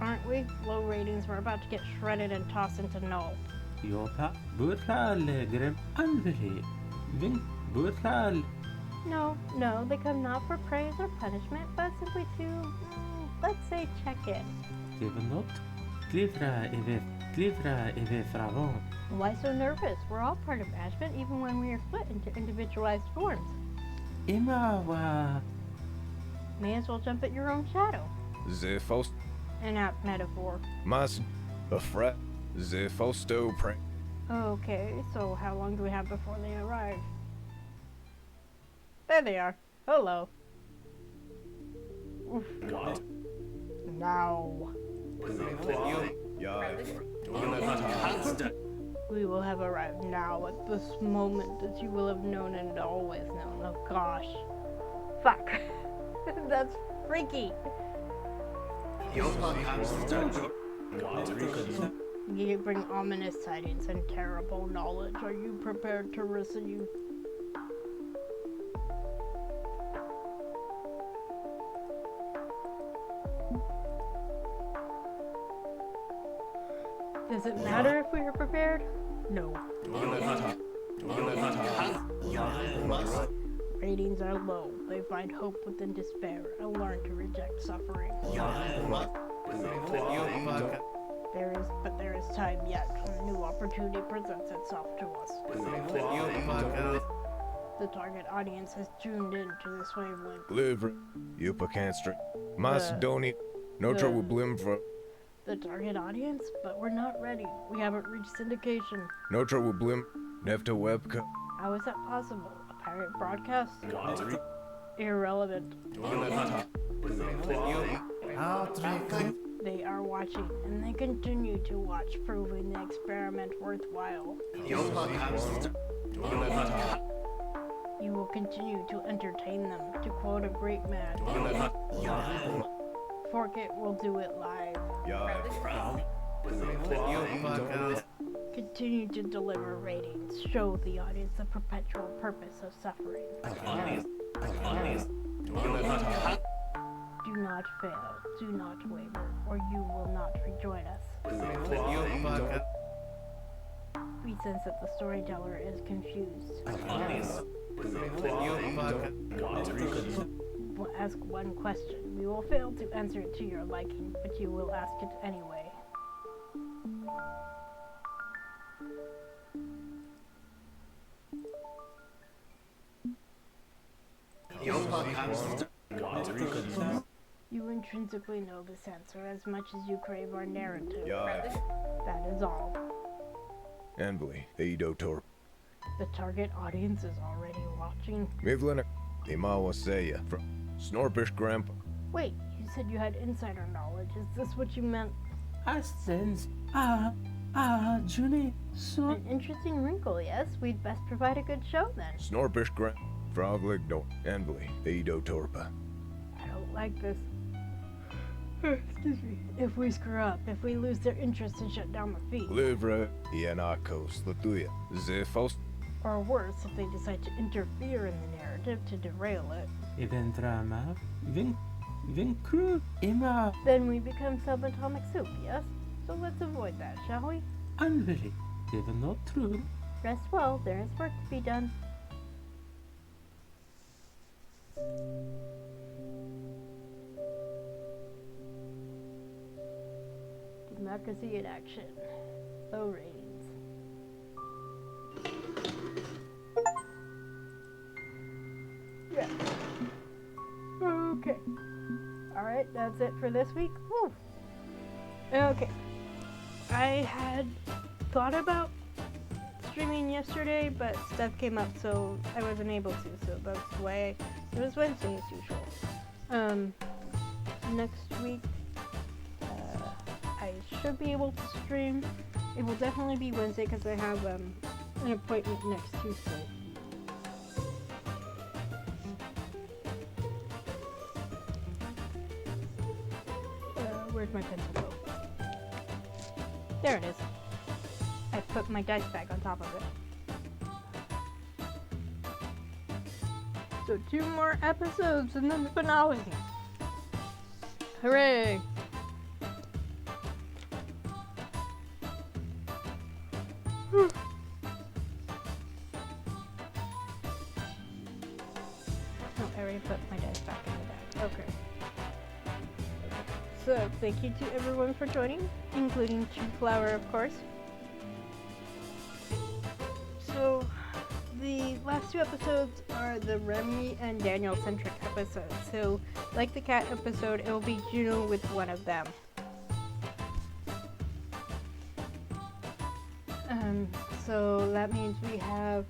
aren't we? Low ratings, we're about to get shredded and tossed into null. Yopa. Burla Legrem. Anvili. Vink Burla. No, they come not for praise or punishment, but simply to, let's say, check in. Devenot. Glivra Eve. Glivra Eve Fravon. Why so nervous? We're all part of management, even when we are split into individualized forms. Ima wa. May as well jump at your own shadow. Zifos. An apt metaphor. Mas. A frat. Zifosto prank. Okay, so how long do we have before they arrive? There they are. Hello. Oof. Now. We will have arrived now at this moment that you will have known and always known. Oh gosh. Fuck. That's freaky. You bring ominous tidings and terrible knowledge. Are you prepared to receive? Does it matter if we are prepared? No. Ratings are low. They find hope within despair and learn to reject suffering. There is time yet. A new opportunity presents itself to us. The target audience has tuned in to this wavelength. Glivra. Yupa can't straight. Mas Doni. No trouble blim for. the target audience, but we're not ready. We haven't reached syndication. No trouble blim. Nefta webco. How is that possible? A pirate broadcast? Irrelevant. They are watching, and they continue to watch, proving the experiment worthwhile. You will continue to entertain them, to quote a great man. Forkit will do it live. Continue to deliver ratings, show the audience the perpetual purpose of suffering. Do not fail, do not waver, or you will not rejoin us. We sense that the storyteller is confused. We'll ask one question. We will fail to answer it to your liking, but you will ask it anyway. You intrinsically know this answer as much as you crave our narrative. That is all. Envely. Eido Torp. The target audience is already watching. Mivlin. Imawa Seya. From Snorpish Grandpa. Wait, you said you had insider knowledge. Is this what you meant? I sense. Junie. So. An interesting wrinkle, yes? We'd best provide a good show then. Snorpish Grandpa. Froglig Door. Envely. Eido Torpa. I don't like this. Excuse me. If we screw up, if we lose their interest and shut down the feed. Livre. Ienakos. Latuya. Zifos. Or worse, if they decide to interfere in the narrative to derail it. Even drama. Vinkru. Ima. Then we become subatomic soup, yes? So let's avoid that, shall we? Unbelievable. Even not true. Rest well, there is work to be done. Democracy in action. Low ratings. Yeah. Okay. Alright, that's it for this week. Woo. Okay. I had thought about streaming yesterday, but stuff came up, so I wasn't able to. So that's why it was Wednesday as usual. Next week, I should be able to stream. It will definitely be Wednesday because I have an appointment next Tuesday. Where's my pencil go? There it is. I put my dice bag on top of it. So 2 more episodes and then the finale. Hooray! Oh, I already put my dice back in the bag. Okay. So, thank you to everyone for joining, including True Flower, of course. So, the last 2 episodes are the Remy and Daniel centric episodes. So, like the cat episode, it will be Juno with one of them. So that means we have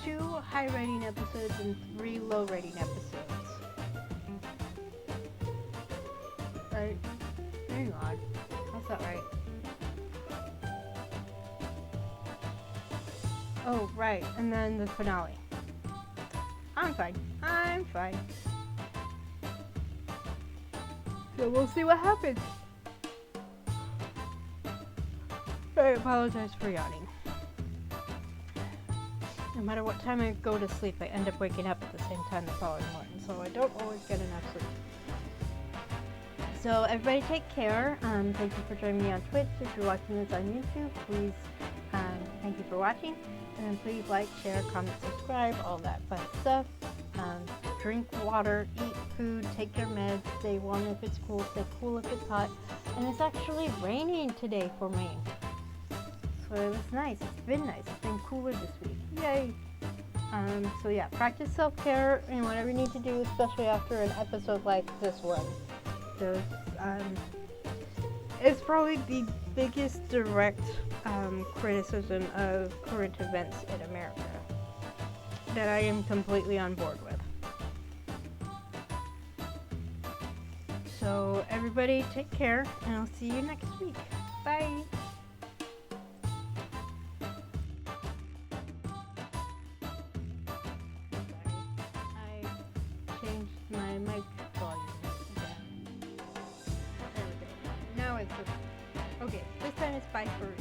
2 high rating episodes and 3 low rating episodes. Right? Hang on. That's not right. Oh, right. And then the finale. I'm fine. I'm fine. So we'll see what happens. I apologize for yawning. No matter what time I go to sleep, I end up waking up at the same time the following morning, so I don't always get enough sleep. So everybody take care. Thank you for joining me on Twitch. If you're watching this on YouTube, please thank you for watching. And then please like, share, comment, subscribe, all that fun stuff. Drink water, eat food, take your meds, stay warm if it's cool, stay cool if it's hot. And it's actually raining today for me. So it was nice. It's been nice. It's been cooler this week. Yay! So yeah, practice self-care and whatever you need to do, especially after an episode like this one. So It's probably the biggest direct criticism of current events in America that I am completely on board with. So everybody take care, and I'll see you next week. Bye! I changed my mic volume again. There we go. Now it's okay. This time it's bye for real.